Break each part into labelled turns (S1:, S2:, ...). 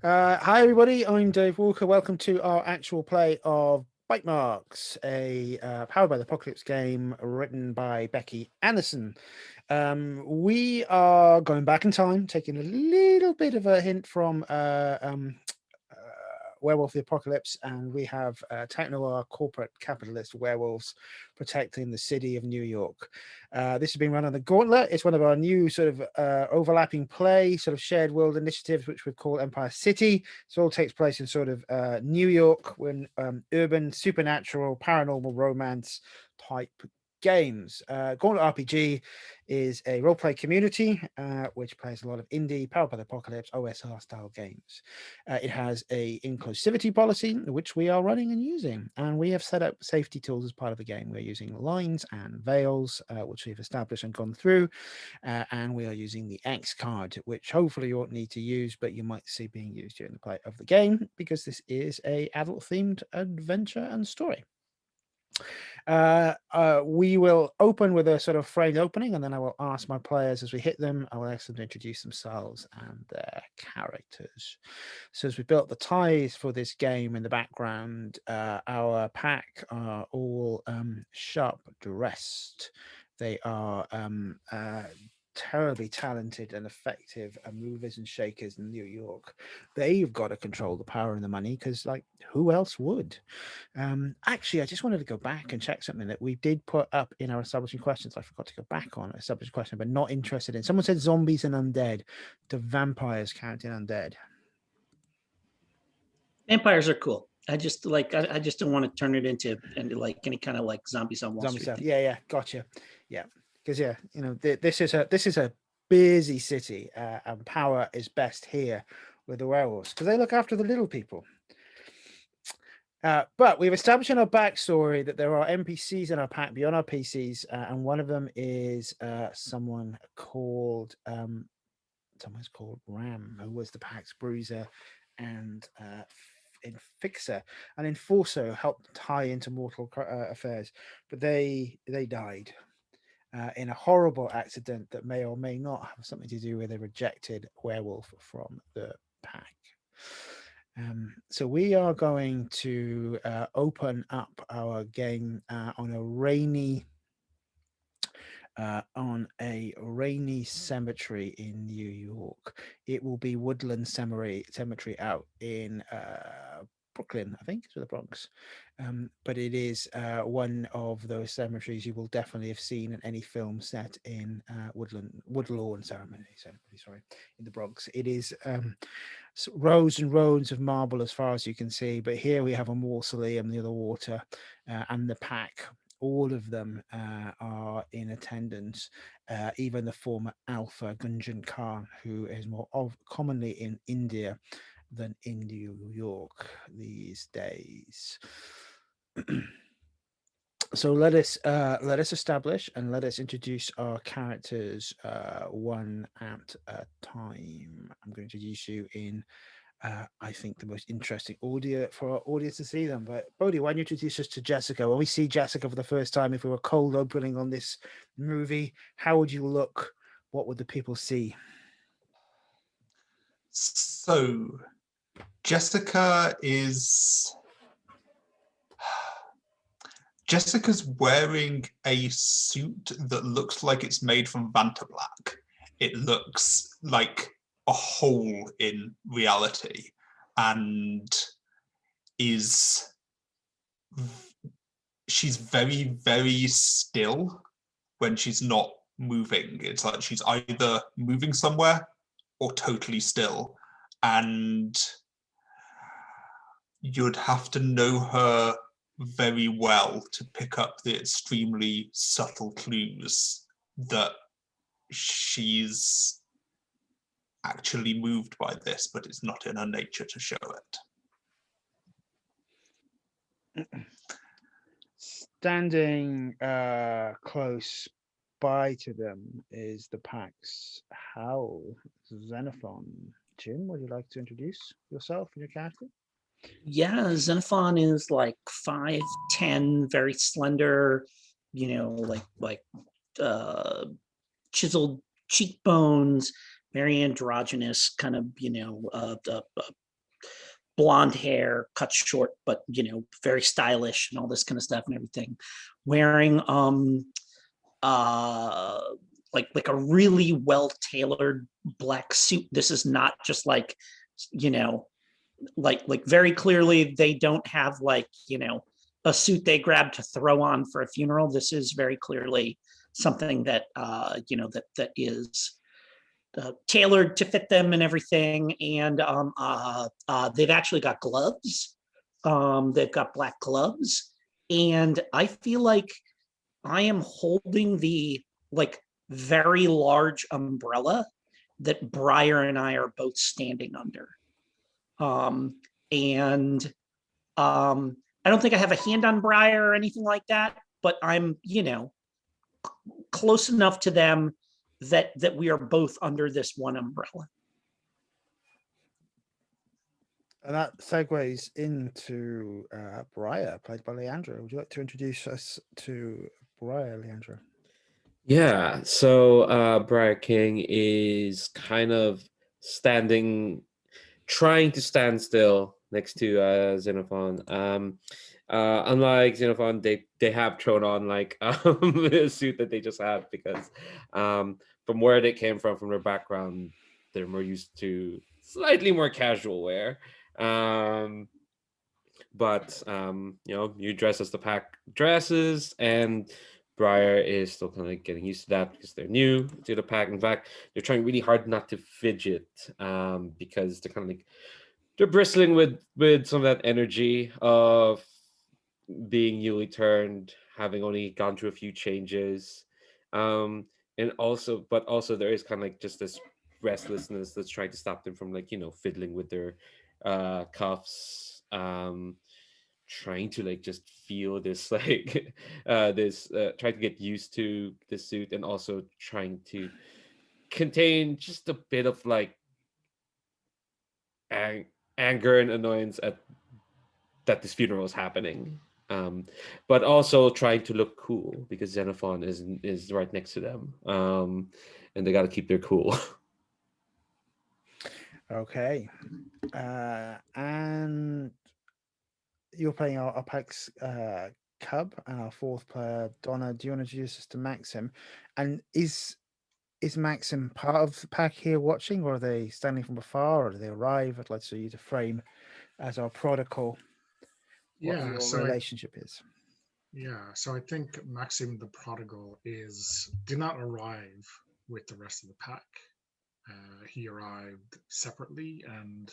S1: Hi, everybody. I'm Dave Walker. Welcome to our actual play of Bite Marks, a Powered by the Apocalypse game written by Becky Anderson. We are going back in time, taking a little bit of a hint from uh, Werewolf of the Apocalypse, and we have techno-noir corporate capitalist werewolves protecting the city of New York. This has been run on the Gauntlet. It's one of our new sort of overlapping play, sort of shared world initiatives, which we call Empire City. So it all takes place in sort of New York, when urban, supernatural, paranormal romance type games. Gauntlet RPG is a role-play community which plays a lot of indie, Powered by the Apocalypse, OSR style games. It has a inclusivity policy, which we are running and using, and we have set up safety tools as part of the game. We're using lines and veils, which we've established and gone through, and we are using the X card, which hopefully you won't need to use, but you might see being used during the play of the game, because this is a adult-themed adventure and story. We will open with a sort of framed opening, and then I will ask my players as we hit them. I will ask them to introduce themselves and their characters. So as we built the ties for this game in the background, our pack are all sharp dressed. They are terribly talented and effective movers and shakers in New York. They've got to control the power and the money, because, like, who else would? Actually, I just wanted to go back and check something that we did put up in our establishing questions. I forgot to go back on establishing question, but not interested in. Someone said zombies and undead. Do vampires count in undead?
S2: Vampires are cool. I just don't want to turn it into like any kind of like zombies on Wall
S1: Zombie
S2: Street
S1: stuff.
S2: thing.
S1: Yeah, gotcha. Yeah, because this is a busy city, and power is best here with the werewolves, because they look after the little people. But we've established in our backstory that there are NPCs in our pack beyond our PCs, and one of them is someone's called Ram, who was the pack's bruiser and fixer, and enforcer, who helped tie into mortal affairs, but they died in a horrible accident that may or may not have something to do with a rejected werewolf from the pack. So we are going to open up our game on a rainy cemetery in New York. It will be Woodland Cemetery out in Brooklyn, I think, to the Bronx. But it is one of those cemeteries you will definitely have seen in any film set in Woodlawn Cemetery, sorry, in the Bronx. It is rows and rows of marble as far as you can see, but here we have a mausoleum near the water, and the pack. All of them are in attendance, even the former Alpha Gunjan Khan, who is more commonly in India than in New York these days. So let us establish and let us introduce our characters one at a time. I'm going to introduce you in I think the most interesting audio for our audience to see them. But Bodhi, why don't you introduce us to Jessica? When we see Jessica for the first time, if we were cold opening on this movie, how would you look? What would the people see?
S3: So, Jessica is. Jessica's wearing a suit that looks like it's made from Vanta Black. It looks like a hole in reality, and is she's very, very still when she's not moving. It's like she's either moving somewhere or totally still, and you'd have to know her very well to pick up the extremely subtle clues that she's actually moved by this, but it's not in her nature to show it.
S1: Standing close by to them is the pack's Howl, Xenophon. Jim, would you like to introduce yourself and your character?
S2: Yeah, Xenophon is like 5'10", very slender, chiseled cheekbones, very androgynous, kind of, blonde hair, cut short, but very stylish and all this kind of stuff and everything. Wearing like a really well tailored black suit. This is not just like like very clearly they don't have like a suit they grab to throw on for a funeral. This is very clearly something that that is tailored to fit them and everything. And they've actually got gloves. They've got black gloves, and I feel like I am holding the like very large umbrella that Briar and I are both standing under. And I don't think I have a hand on Briar or anything like that, but I'm, close enough to them that we are both under this one umbrella.
S1: And that segues into Briar, played by Leandro. Would you like to introduce us to Briar, Leandro?
S4: Yeah, so Briar King is kind of trying to stand still next to Xenophon. Unlike Xenophon, they have thrown on like a suit that they just had because from where they came from their background, they're more used to slightly more casual wear. But you dress as the pack dresses, and Briar is still kind of like getting used to that because they're new to the pack. In fact, they're trying really hard not to fidget because they're kind of like they're bristling with some of that energy of being newly turned, having only gone through a few changes, and also there is kind of like just this restlessness that's trying to stop them from like fiddling with their cuffs, trying to like just feel this like trying to get used to the suit, and also trying to contain just a bit of like anger and annoyance at that this funeral is happening, but also trying to look cool because Xenophon is right next to them, and they got to keep their cool.
S1: Okay, and you're playing our pack's Cub, and our fourth player Donna. Do you want to introduce us to Maxim? And is Maxim part of the pack here watching, or are they standing from afar, or do they arrive? I'd like to you to frame as our prodigal what
S5: Yeah,
S1: your
S5: so
S1: relationship is.
S5: So I think Maxim the Prodigal did not arrive with the rest of the pack. He arrived separately, and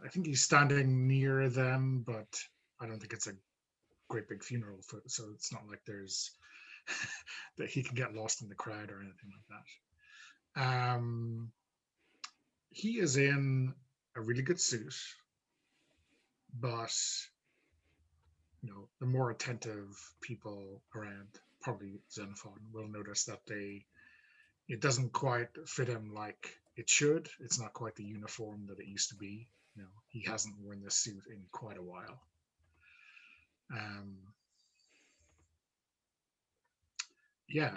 S5: I think he's standing near them, but I don't think it's a great big funeral, so it's not like there's that he can get lost in the crowd or anything like that. He is in a really good suit, but the more attentive people around, probably Xenophon, will notice that it doesn't quite fit him like it should. It's not quite the uniform that it used to be. He hasn't worn this suit in quite a while.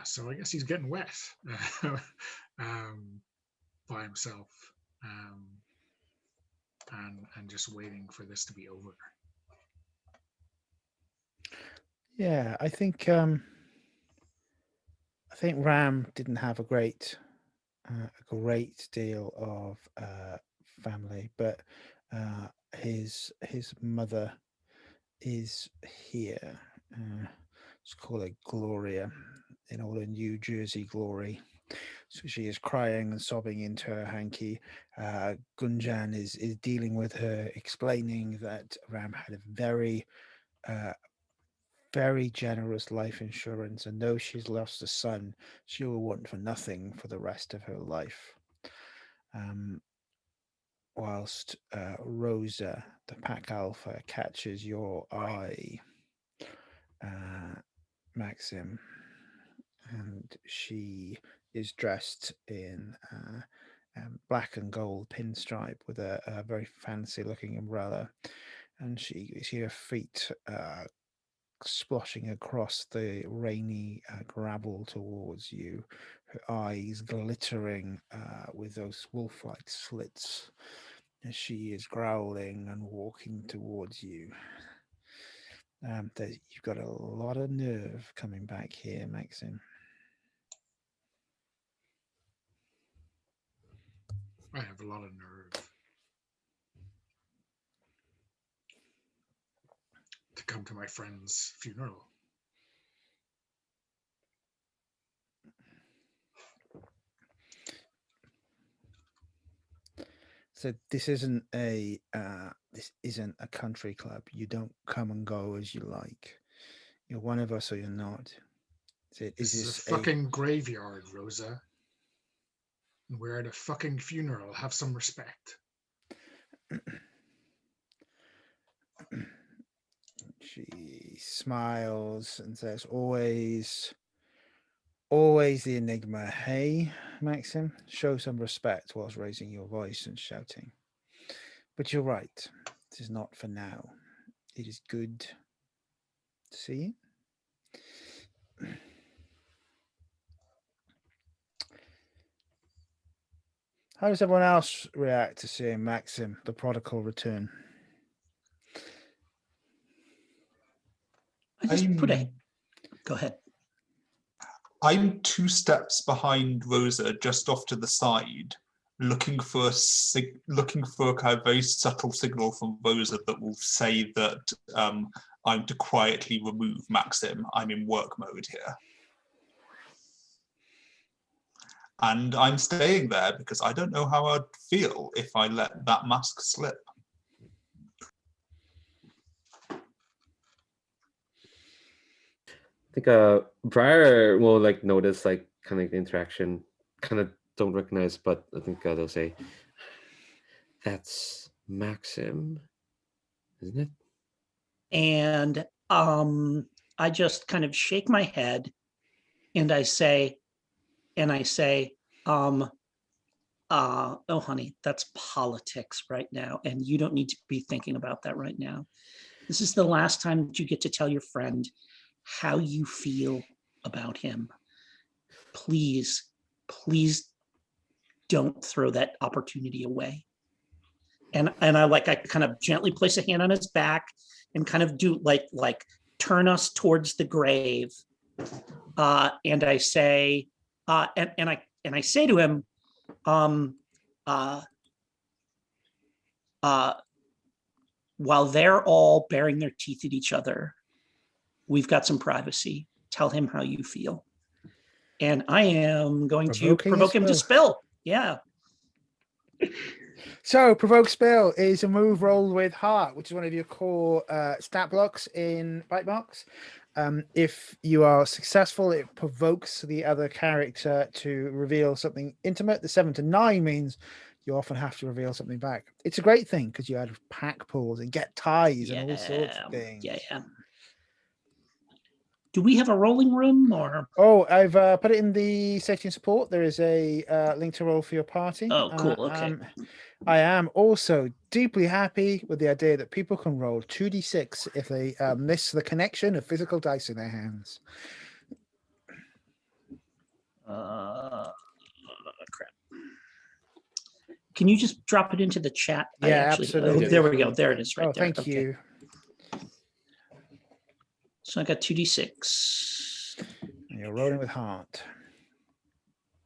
S5: So I guess he's getting wet by himself, and just waiting for this to be over.
S1: Yeah, I think Ram didn't have a great deal of family, but his mother is here. Let's call her Gloria, in all her New Jersey glory. So she is crying and sobbing into her hanky. Gunjan is dealing with her, explaining that Ram had a very very generous life insurance, and though she's lost a son, she will want for nothing for the rest of her life. Whilst Rosa, the pack alpha, catches your eye, Maxim, and she is dressed in black and gold pinstripe with a very fancy looking umbrella, and you see her feet splashing across the rainy gravel towards you, her eyes glittering with those wolf-like slits, as she is growling and walking towards you. You've got a lot of nerve coming back here, Maxim.
S5: I have a lot of nerve to come to my friend's funeral.
S1: So this isn't a country club. You don't come and go as you like. You're one of us or you're not.
S5: This is a fucking graveyard, Rosa. And we're at a fucking funeral. Have some respect.
S1: She smiles and says, always the enigma. Hey, Maxim, show some respect whilst raising your voice and shouting. But you're right. This is not for now. It is good to see you. How does everyone else react to seeing Maxim, the prodigal, return?
S2: Go ahead.
S3: I'm 2 steps behind Rosa, just off to the side, looking for a kind of very subtle signal from Rosa that will say that I'm to quietly remove Maxim. I'm in work mode here. And I'm staying there because I don't know how I'd feel if I let that mask slip.
S4: I think Briar will like notice like kind of the interaction, kind of don't recognize, but I think they'll say, "That's Maxim, isn't it?"
S2: And I just kind of shake my head, and I say, oh honey, that's politics right now, and you don't need to be thinking about that right now. This is the last time that you get to tell your friend how you feel about him. Please don't throw that opportunity away. And I kind of gently place a hand on his back and kind of do like turn us towards the grave. And I say, and I say to him, while they're all baring their teeth at each other, we've got some privacy. Tell him how you feel. And I am going to provoke him to spill. Yeah.
S1: So, provoke spill is a move rolled with heart, which is one of your core stat blocks in Bite Marks. If you are successful, it provokes the other character to reveal something intimate. The 7 to 9 means you often have to reveal something back. It's a great thing because you add pack pulls and get ties and all sorts of things.
S2: Yeah. Do we have a rolling room or?
S1: Oh, I've put it in the safety and support. There is a link to roll for your party.
S2: Oh, cool. Okay.
S1: I am also deeply happy with the idea that people can roll 2d6 if they miss the connection of physical dice in their hands.
S2: Crap. Can you just drop it into the chat?
S1: Yeah, absolutely.
S2: Oh, there we go. There it is right there.
S1: Thank you.
S2: So I got 2d6.
S1: And you're rolling with heart.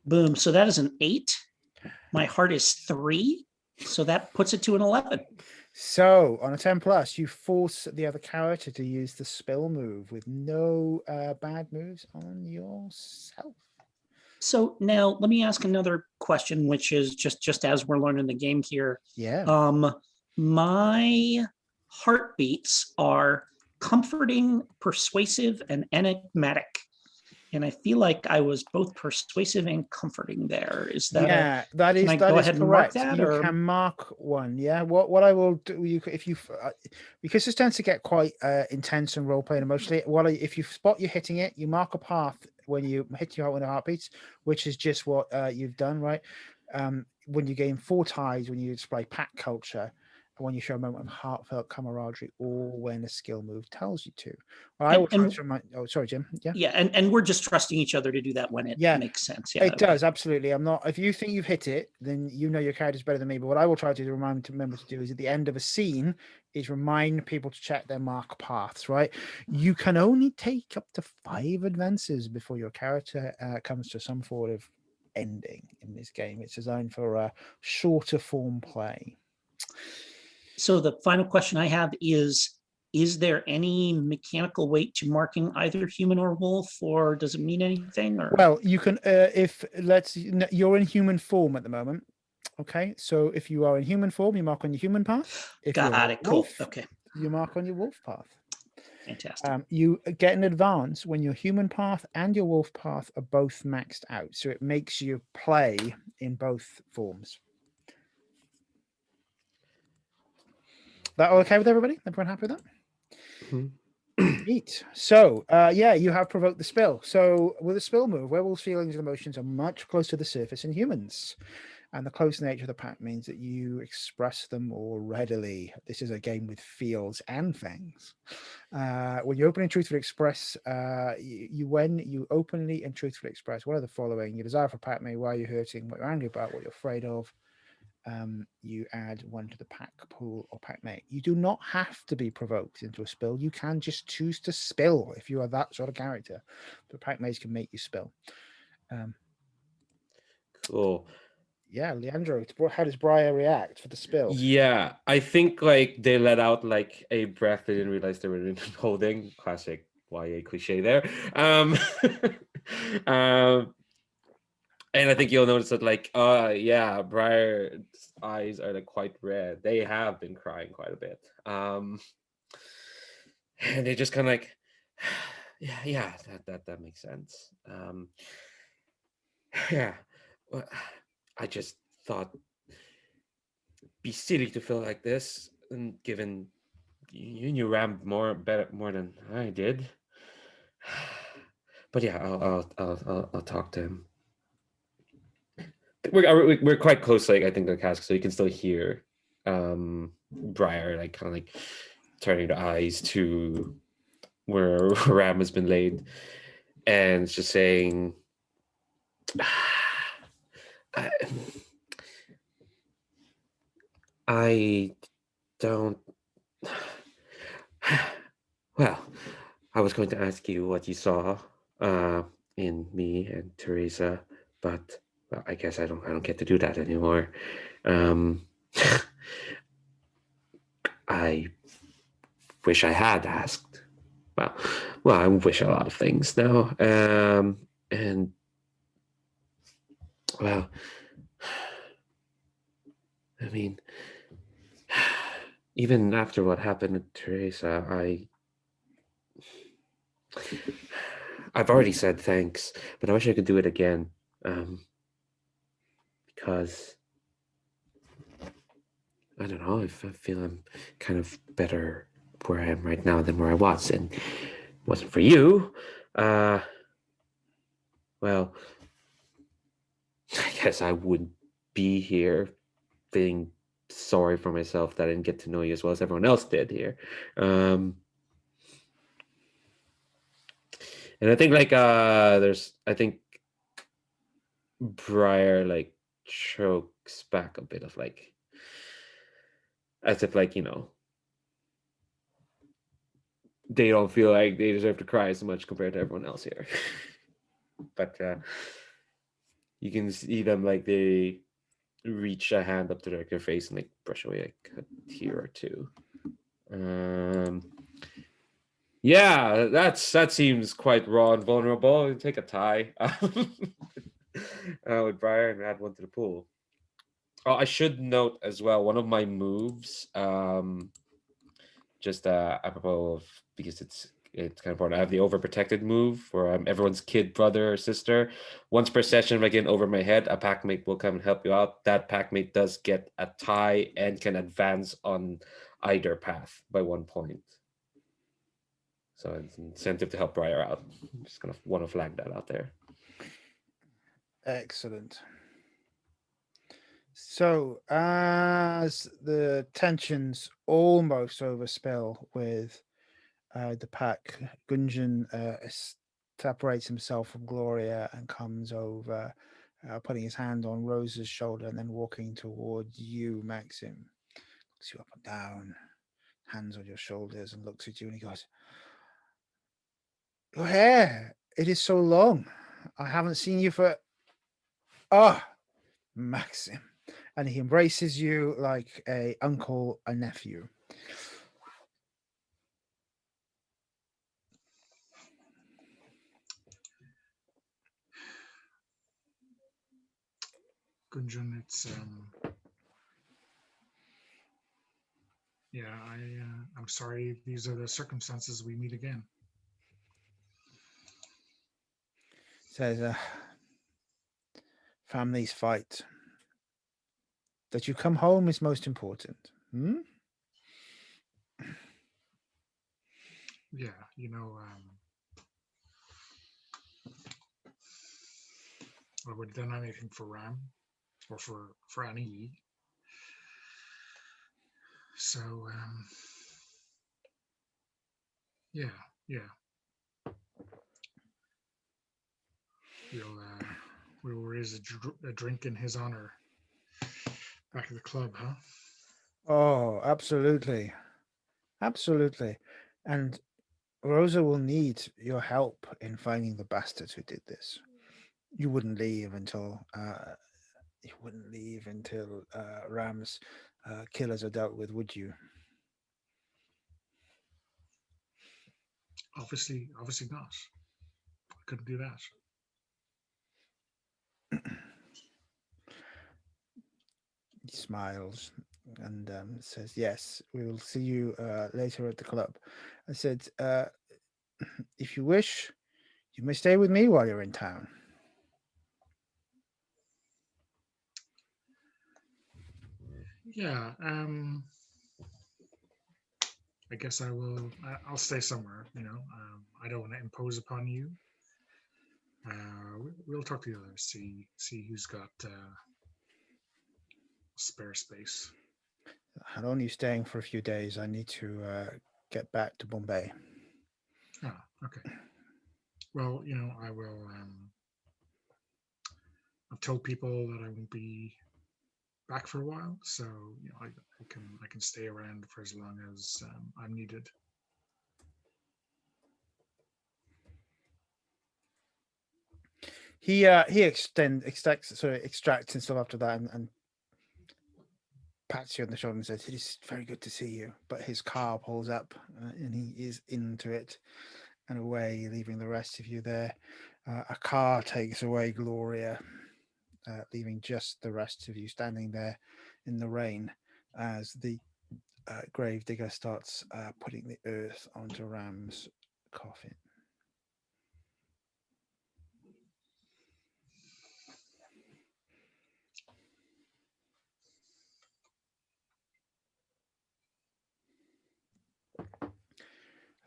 S2: Boom. So that is an 8. My heart is 3. So that puts it to an 11.
S1: So on a 10 plus, you force the other character to use the spill move with no bad moves on yourself.
S2: So now let me ask another question, which is just as we're learning the game here.
S1: Yeah.
S2: My heartbeats are comforting, persuasive, and enigmatic. And I feel like I was both persuasive and comforting there. Is that
S1: that is correct.
S2: That,
S1: you can mark one. Yeah. What I will do, because this tends to get quite intense and role playing emotionally. If you spot you're hitting it, you mark a path when you hit your heart with the heartbeats, which is just what you've done, right? When you gain 4 ties, when you display pack culture, when you show a moment of heartfelt camaraderie, or when a skill move tells you to. Well, I
S2: And-
S1: will try
S2: and-
S1: to remind. Oh, sorry, Jim. Yeah.
S2: Yeah, and we're just trusting each other to do that when it
S1: Yeah,
S2: makes sense. Yeah,
S1: It does, absolutely. I'm not. If you think you've hit it, then you know your character's better than me. But what I will try to do, remember to do is at the end of a scene is remind people to check their mark paths. Right, you can only take up to 5 advances before your character comes to some sort of ending in this game. It's designed for shorter form play.
S2: So the final question I have is there any mechanical weight to marking either human or wolf, or does it mean anything? Or
S1: Well, you can if you're in human form at the moment. Okay, so if you are in human form, you mark on your human path. If you're
S2: got
S1: a
S2: it. Cool.
S1: wolf,
S2: Okay.
S1: you mark on your wolf path.
S2: Fantastic.
S1: You get an advance when your human path and your wolf path are both maxed out, so it makes you play in both forms. That all okay with everybody? Everyone happy with that? Neat. So, yeah, you have provoked the spill. So, with a spill move, werewolves' feelings and emotions are much closer to the surface in humans. And the close nature of the pack means that you express them more readily. This is a game with feels and things. When you open and truthfully express, when you openly and truthfully express one of the following: your desire for pack mate, why you're hurting, what you're angry about, what you're afraid of. You add 1 to the pack pool or pack mate. You do not have to be provoked into a spill. You can just choose to spill if you are that sort of character. The pack mates can make you spill.
S4: Cool.
S1: Yeah, Leandro, how does Briar react for the spill?
S4: Yeah, I think like they let out like a breath they didn't realize they were holding. Classic YA cliche there. And I think you'll notice that like, yeah, Briar's eyes are like quite red. They have been crying quite a bit. And they just kind of like, yeah, that makes sense. Yeah, well, I just thought be silly to feel like this, and given you knew Ram more than I did. But yeah, I'll talk to him. We're quite close, like I think, to the cask, so you can still hear Briar like kind of like turning the eyes to where Ram has been laid, and it's just saying, I don't. Well, I was going to ask you what you saw in me and Teresa, but well, I guess I don't get to do that anymore. I wish I had asked. Well, I wish a lot of things now. And well, I mean, even after what happened to Teresa, I've already said thanks, but I wish I could do it again. Because I don't know, I feel I'm kind of better where I am right now than where I was, and it wasn't for you. Well, I guess I wouldn't be here feeling sorry for myself that I didn't get to know you as well as everyone else did here. And I think like I think Briar like chokes back a bit of like, as if like, they don't feel like they deserve to cry as much compared to everyone else here. But you can see them like they reach a hand up to their face and like brush away a tear or two. Yeah, that seems quite raw and vulnerable. Take a tie with Briar and add 1 to the pool. Oh, I should note as well, one of my moves, just apropos of, because it's kind of important, I have the overprotected move where I'm everyone's kid, brother, or sister. Once per session, if I get over my head, a packmate will come and help you out. That packmate does get a tie and can advance on either path by 1 point. So it's an incentive to help Briar out. Just kind of want to flag that out there.
S1: Excellent. So, as the tensions almost overspill with the pack, Gunjan separates himself from Gloria and comes over, putting his hand on Rose's shoulder and then walking towards you, Maxim. Looks you up and down, hands on your shoulders, and looks at you and he goes, "Your hair, it is so long. I haven't seen you for. Ah, Maxim." And he embraces you like a uncle, a nephew.
S5: Gunjan, it's yeah, I'm sorry. These are the circumstances we meet again.
S1: Says, families fight. That you come home is most important. Hmm?
S5: Yeah, I would have done anything for Ram or for Annie. So yeah, we'll raise a drink in his honor back at the club, huh?
S1: Oh, absolutely. Absolutely. And Rosa will need your help in finding the bastards who did this. You wouldn't leave until Ram's killers are dealt with, would you?
S5: Obviously not. I couldn't do that.
S1: He smiles and says, "Yes, we will see you later at the club." I said, "If you wish, you may stay with me while you're in town."
S5: Yeah, I guess I will. I'll stay somewhere. I don't want to impose upon you. We'll talk to the others. See who's got spare space.
S1: I'm only staying for a few days. I need to get back to Bombay.
S5: Ah, okay. Well, I will. I've told people that I won't be back for a while, so I can stay around for as long as I'm needed.
S1: He extracts himself after that and pats you on the shoulder and says, "It is very good to see you." But his car pulls up and he is into it and away, leaving the rest of you there. A car takes away Gloria, leaving just the rest of you standing there in the rain as the gravedigger starts putting the earth onto Ram's coffin.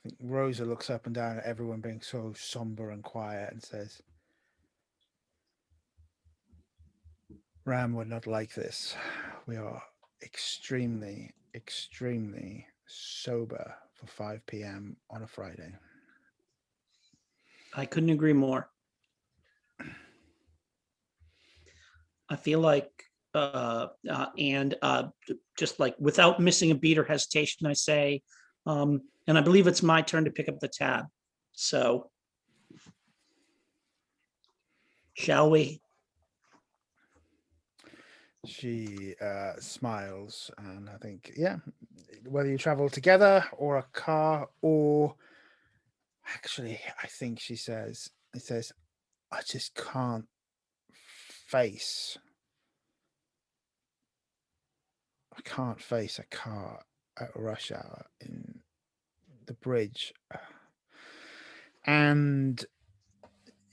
S1: I think Rosa looks up and down at everyone being so somber and quiet and says, "Ram would not like this. We are extremely, extremely sober for 5 p.m. on a Friday."
S2: I couldn't agree more. I feel like, and just like without missing a beat or hesitation, I say, and I believe it's my turn to pick up the tab. So, shall we?
S1: She smiles, and I think, yeah, whether you travel together or a car, or actually, I think it says, "I just can't face, I can't face a car at rush hour in the bridge." And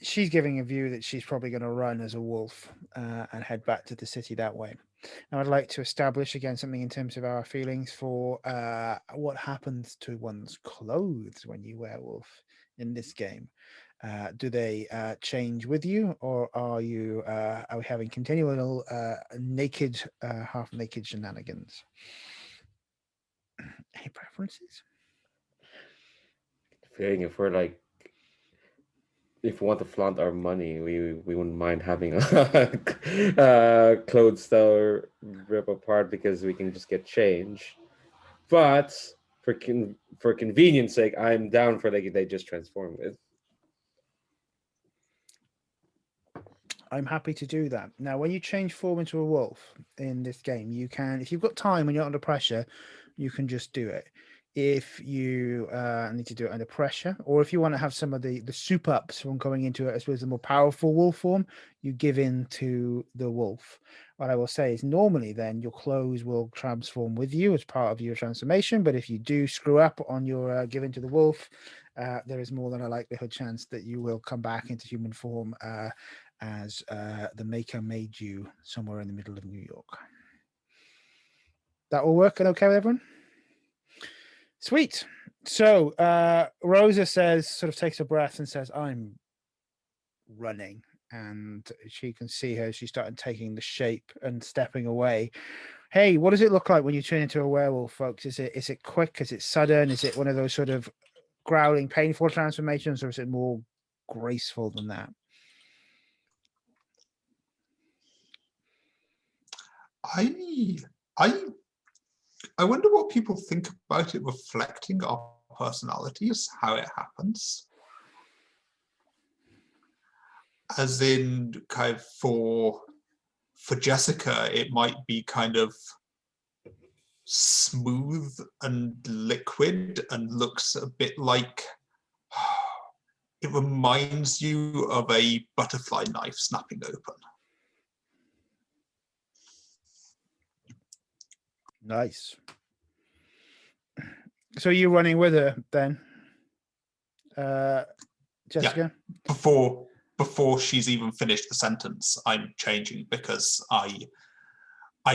S1: she's giving a view that she's probably going to run as a wolf and head back to the city that way. Now, I'd like to establish again something in terms of our feelings for what happens to one's clothes when you werewolf in this game. Do they change with you, or are we having continual naked, half naked shenanigans? Any preferences?
S4: Feeling if we want to flaunt our money, we wouldn't mind having clothes that rip apart because we can just get change. But for convenience sake, I'm down for they just transform with.
S1: I'm happy to do that. Now, when you change form into a wolf in this game, you can, if you've got time and you're not under pressure, you can just do it. If you need to do it under pressure, or if you want to have some of the soup ups from going into, I suppose, a more powerful wolf form, you give in to the wolf. What I will say is normally then your clothes will transform with you as part of your transformation. But if you do screw up on your give in to the wolf, there is more than a likelihood chance that you will come back into human form as the maker made you somewhere in the middle of New York. That will work and okay with everyone? Sweet. So Rosa sort of takes a breath and says, I'm running. And she can see her. She started taking the shape and stepping away. Hey, what does it look like when you turn into a werewolf, folks? Is it quick? Is it sudden? Is it one of those sort of growling, painful transformations, or is it more graceful than that?
S3: I wonder what people think about it reflecting our personalities, how it happens. As in, kind of for Jessica, it might be kind of smooth and liquid and looks a bit like, it reminds you of a butterfly knife snapping open.
S1: Nice. So you're running with her then, Jessica?
S3: Yeah. Before she's even finished the sentence, I'm changing because I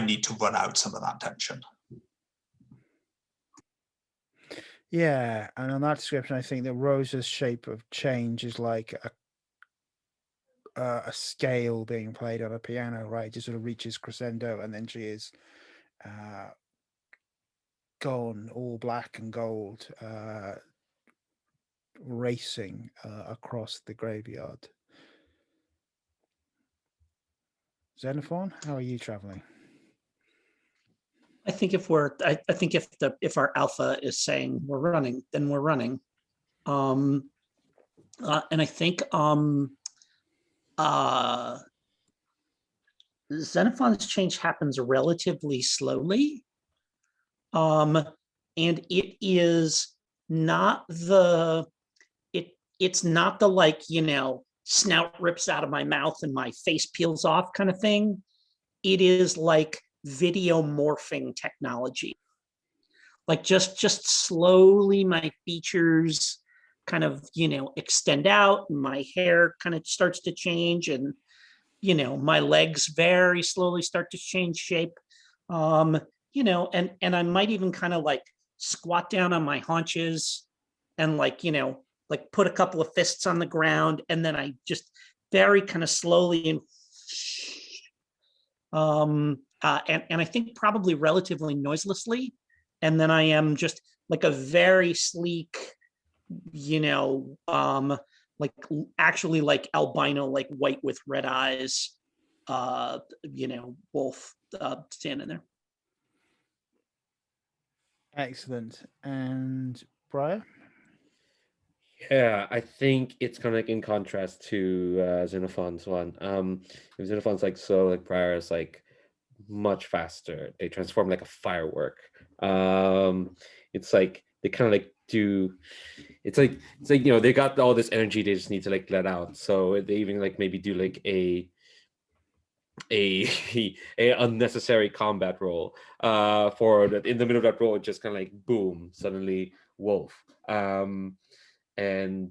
S3: need to run out some of that tension.
S1: Yeah, and on that description, I think that Rosa's shape of change is like a scale being played on a piano, right? It just sort of reaches crescendo, and then she is gone, all black and gold, racing across the graveyard. Xenophon, how are you traveling?
S2: I think if our alpha is saying we're running, then we're running. And I think Xenophon's change happens relatively slowly. And it is not it's not the like, snout rips out of my mouth and my face peels off kind of thing. It is like video morphing technology. Like just slowly my features kind of, extend out, and my hair kind of starts to change, and my legs very slowly start to change shape. And I might even kind of like squat down on my haunches and like put a couple of fists on the ground, and then I just very kind of slowly and I think probably relatively noiselessly, and then I am just like a very sleek, like actually like albino, like white with red eyes, wolf standing there.
S1: Excellent. And Briar?
S4: Yeah, I think it's kind of like in contrast to Xenophon's one. Xenophon's like so, like Briar is like much faster. They transform like a firework. It's like they kind of like do. It's like they got all this energy. They just need to like let out. So they even like maybe do like a unnecessary combat roll for that. In the middle of that roll, it just kind of like boom, suddenly wolf. And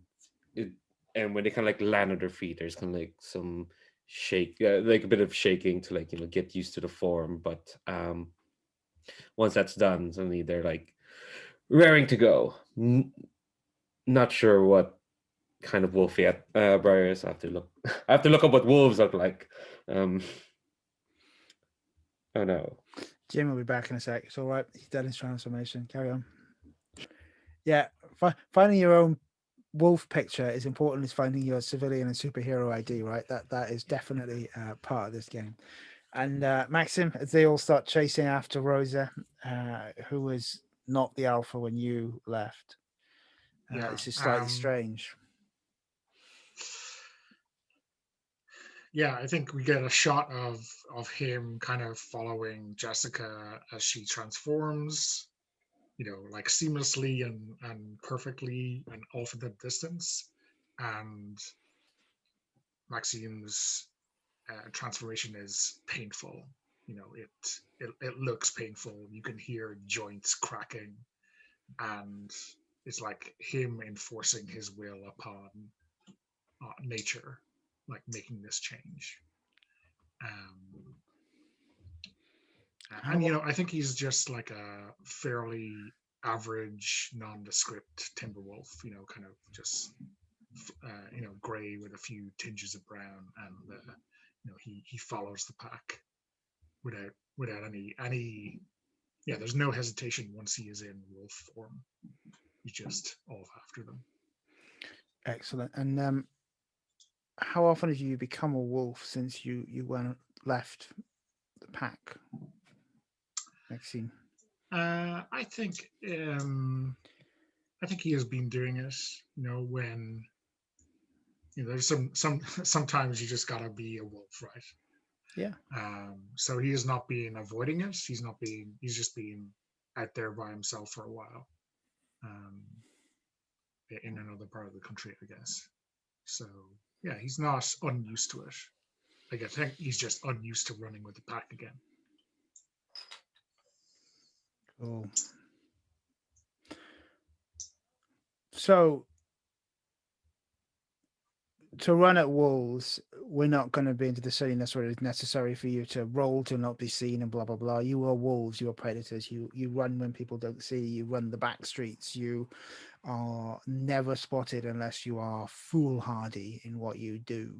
S4: when they kind of like land on their feet, there's kind of like some shake, like a bit of shaking to like get used to the form. But once that's done, suddenly they're like raring to go. Not sure what kind of wolfy at Briar, so I have to look. I have to look up what wolves look like. Oh no.
S1: Jim will be back in a sec. It's all right. He's done his transformation. Carry on. Yeah, finding your own wolf picture is important as finding your civilian and superhero ID, right? That is definitely part of this game. And Maxim, as they all start chasing after Rosa, who was not the alpha when you left. This is slightly strange.
S5: Yeah, I think we get a shot of him kind of following Jessica as she transforms, like seamlessly and perfectly and off at the distance. And Maxine's transformation is painful. It looks painful. You can hear joints cracking, and it's like him enforcing his will upon nature, like making this change. And I think he's just like a fairly average, nondescript timber wolf. Kind of just gray with a few tinges of brown, and he follows the pack without any. Yeah, there's no hesitation once he is in wolf form. He's just off after them.
S1: Excellent. And how often have you become a wolf since you left the pack, Maxine?
S5: I think he has been doing it. When there's sometimes you just gotta be a wolf, right?
S1: Yeah.
S5: So he is not being avoiding it. He's just being out there by himself for a while. In another part of the country, I guess. So yeah, he's not unused to it. Like, I think he's just unused to running with the pack again.
S1: Cool. So to run at wolves, we're not going to be into the silliness where it's necessary for you to roll to not be seen and blah blah blah. You are wolves, you are predators. You run when people don't see you. Run the back streets. You are never spotted unless you are foolhardy in what you do.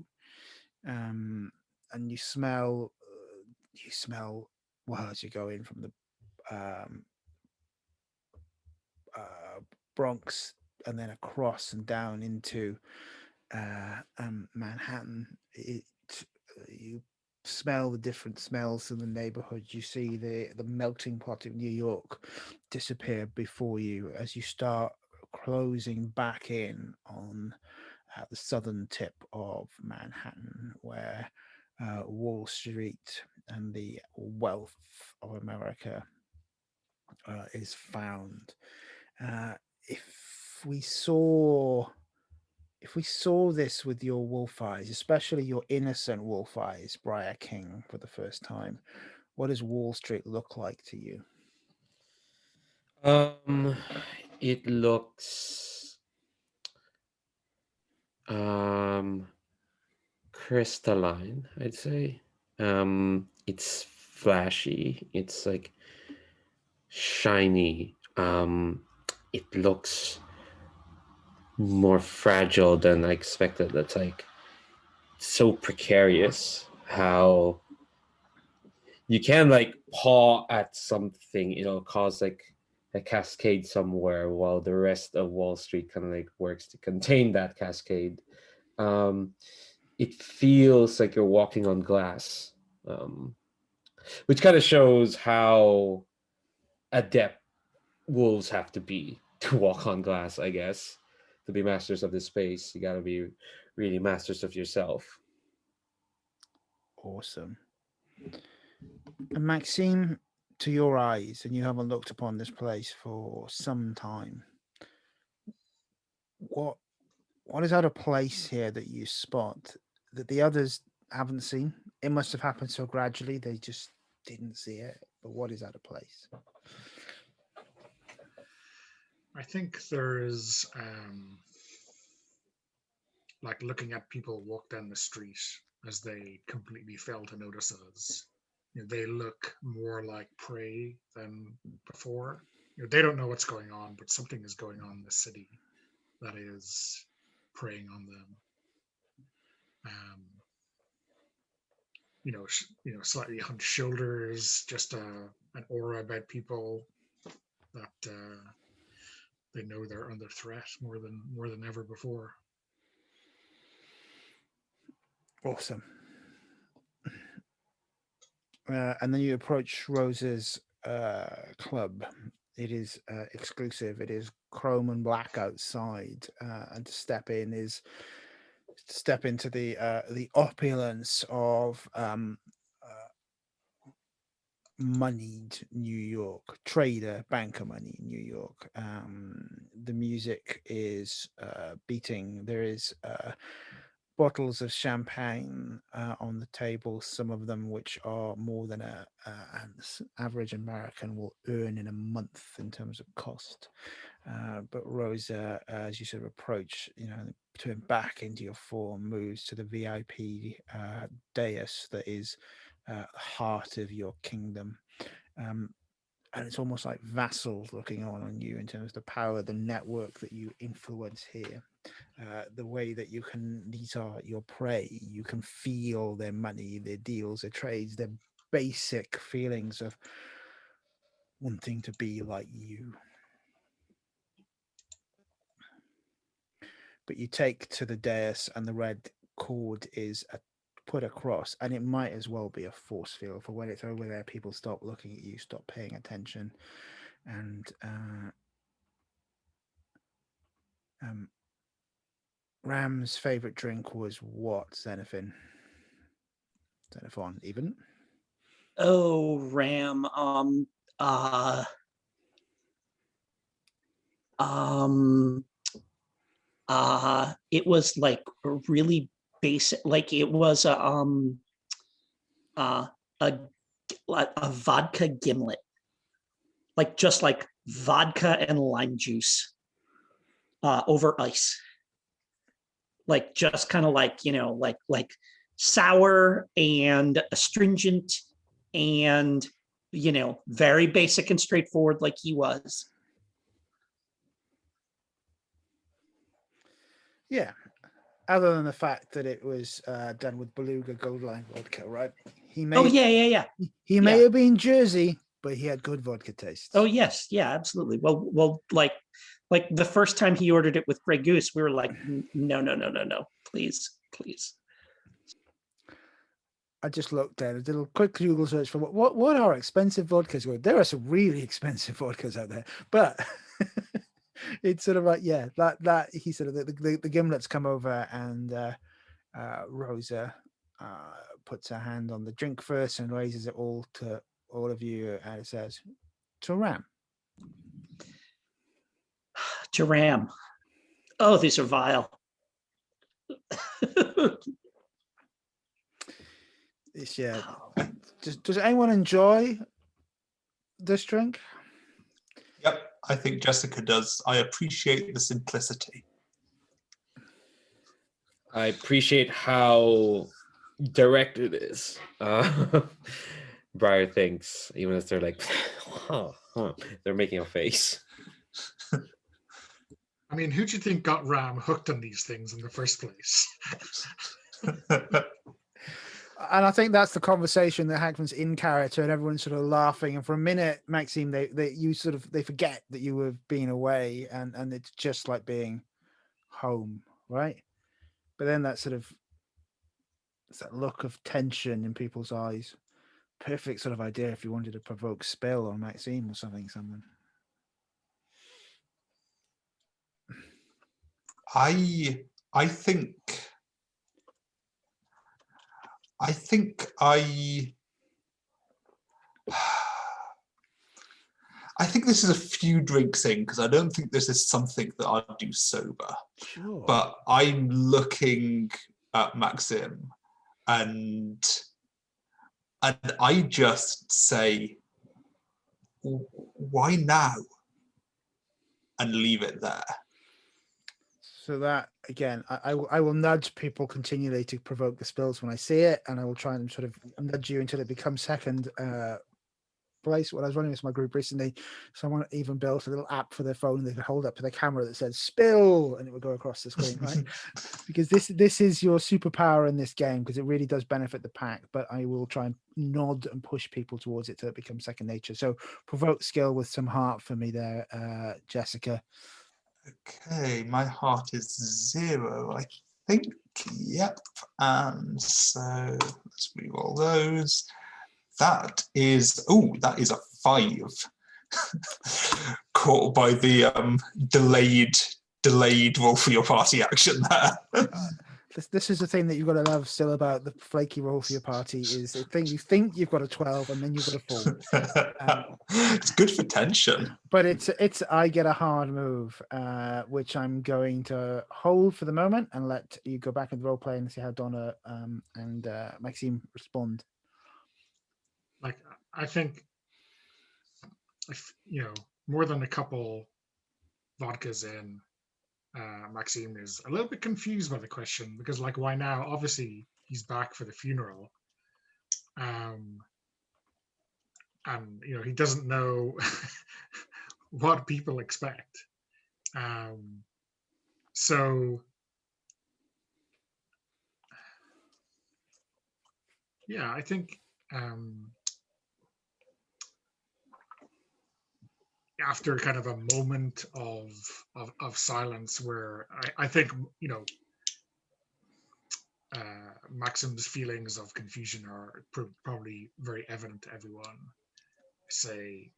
S1: And you smell well as you go in from the Bronx and then across and down into Manhattan. You smell the different smells in the neighborhood. You see the melting pot of New York disappear before you as you start closing back in on the southern tip of Manhattan, where Wall Street and the wealth of America is found. If we saw this with your wolf eyes, especially your innocent wolf eyes, Briar King, for the first time, what does Wall Street look like to you?
S4: It looks crystalline, I'd say. It's flashy. It's like shiny. It looks more fragile than I expected. That's like so precarious how you can like paw at something, it'll cause like a cascade somewhere while the rest of Wall Street kind of like works to contain that cascade. It feels like you're walking on glass, which kind of shows how adept wolves have to be to walk on glass, I guess. To be masters of this space, you got to be really masters of yourself.
S1: Awesome. And Maxime, to your eyes, and you haven't looked upon this place for some time, what is out of place here that you spot that the others haven't seen? It must have happened so gradually they just didn't see it. But what is out of place?
S5: I think there is like looking at people walk down the street as they completely fail to notice us. They look more like prey than before. They don't know what's going on, but something is going on in the city that is preying on them. Slightly hunched shoulders, just an aura about people that they know they're under threat more than ever before.
S1: Awesome. And then you approach Rose's club. It is exclusive. It is chrome and black outside, and to step into the opulence of moneyed New York, trader, banker money in New York. The music is beating. There is bottles of champagne on the table, some of them which are more than an average American will earn in a month in terms of cost. But Rosa, as you sort of approach, turn back into your form, moves to the VIP dais that is the heart of your kingdom. And it's almost like vassals looking on you in terms of the power, the network that you influence here. The way that these are your prey. You can feel their money, their deals, their trades, their basic feelings of wanting to be like you. But you take to the dais and the red cord is put across, and it might as well be a force field for when it's over there. People stop looking at you, stop paying attention, and Ram's favorite drink was what, Xenophon? Xenophon, even?
S2: Oh, Ram. It was like really basic. Like it was a vodka gimlet, like just like vodka and lime juice over ice. Like just kind of like, like sour and astringent and, very basic and straightforward like he was.
S1: Yeah. Other than the fact that it was done with Beluga Gold Line vodka, right? He may have been Jersey, but he had good vodka taste.
S2: Oh yes, yeah, absolutely. Well, like the first time he ordered it with Grey Goose, we were like, no, please.
S1: I just looked at it, did a quick Google search for what are expensive vodkas. There are some really expensive vodkas out there, but it's sort of like, yeah, that he sort of the gimlets come over, and Rosa puts her hand on the drink first and raises it all to all of you, and it says, "To Ram."
S2: To Ram. Oh, these are vile.
S1: Yeah. Does anyone enjoy this drink?
S3: Yep, I think Jessica does. I appreciate the simplicity.
S4: I appreciate how direct it is. Briar thinks, even as they're like, they're making a face.
S5: I mean, who do you think got Ram hooked on these things in the first place?
S1: And I think that's the conversation that Hackman's in character, and everyone's sort of laughing. And for a minute, Maxime, they forget that you were being away, and it's just like being home, right? But then it's that look of tension in people's eyes. Perfect sort of idea if you wanted to provoke spell on Maxime or someone.
S3: I think this is a few drinks in, because I don't think this is something that I'd do sober.
S1: Sure.
S3: But I'm looking at Maxim, and I just say, why now? And leave it there.
S1: So that, again, I will nudge people continually to provoke the spills when I see it, and I will try and sort of nudge you until it becomes second place when I was running this with my group recently. Someone even built a little app for their phone they could hold up to the camera that said "spill" and it would go across the screen, right? Because this is your superpower in this game, because it really does benefit the pack. But I will try and nod and push people towards it till it becomes second nature. So provoke skill with some heart for me there, Jessica.
S3: Okay, my heart is 0, I think. Yep. And so let's re-roll those. That is a 5. Caught by the delayed roll for your party action there.
S1: This is the thing that you've got to love still about the flaky roll for your party is the thing you think you've got a 12 and then you've got a 4.
S3: It's good for tension.
S1: But it's I get a hard move, which I'm going to hold for the moment and let you go back and role play and see how Donna and Maxime respond.
S5: Like, I think, more than a couple vodkas in, Maxime is a little bit confused by the question, because, like, why now? Obviously, he's back for the funeral. And, he doesn't know what people expect. So, yeah, I think after kind of a moment of silence where I think, Maxim's feelings of confusion are probably very evident to everyone. Say,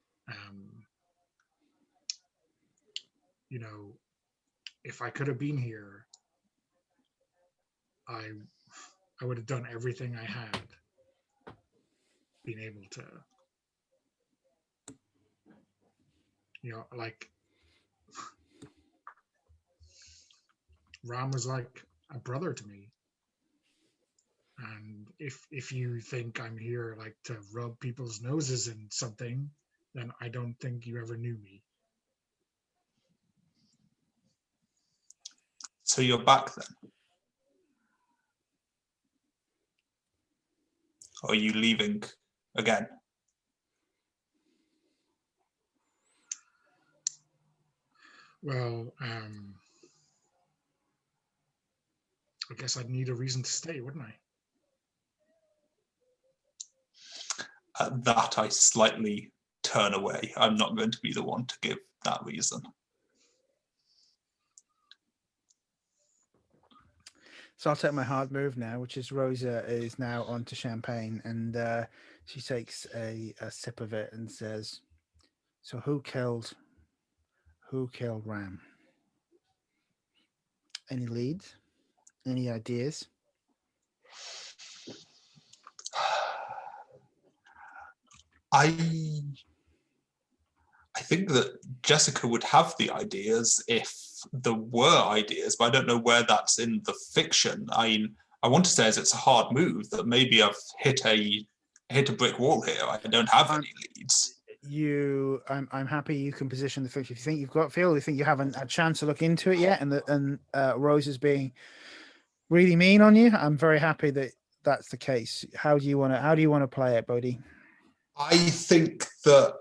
S5: if I could have been here, I would have done everything I had been able to. Like, Ram was like a brother to me. And if you think I'm here like to rub people's noses in something, then I don't think you ever knew me.
S3: So you're back then? Or are you leaving again?
S5: Well, I guess I'd need a reason to stay, wouldn't I?
S3: At that, I slightly turn away. I'm not going to be the one to give that reason.
S1: So I'll take my hard move now, which is Rosa is now on to champagne, and she takes a sip of it and says, "So who killed Ram? Any leads? Any ideas?"
S3: I think that Jessica would have the ideas if there were ideas, but I don't know where that's in the fiction. I want to say as it's a hard move that maybe I've hit a brick wall here. I don't have any leads.
S1: I'm happy you can position the fiction. If you think you've got you think you haven't had a chance to look into it yet, and Rose is being really mean on you, I'm very happy that that's the case. How do you want to play it, Bodhi?
S3: I think that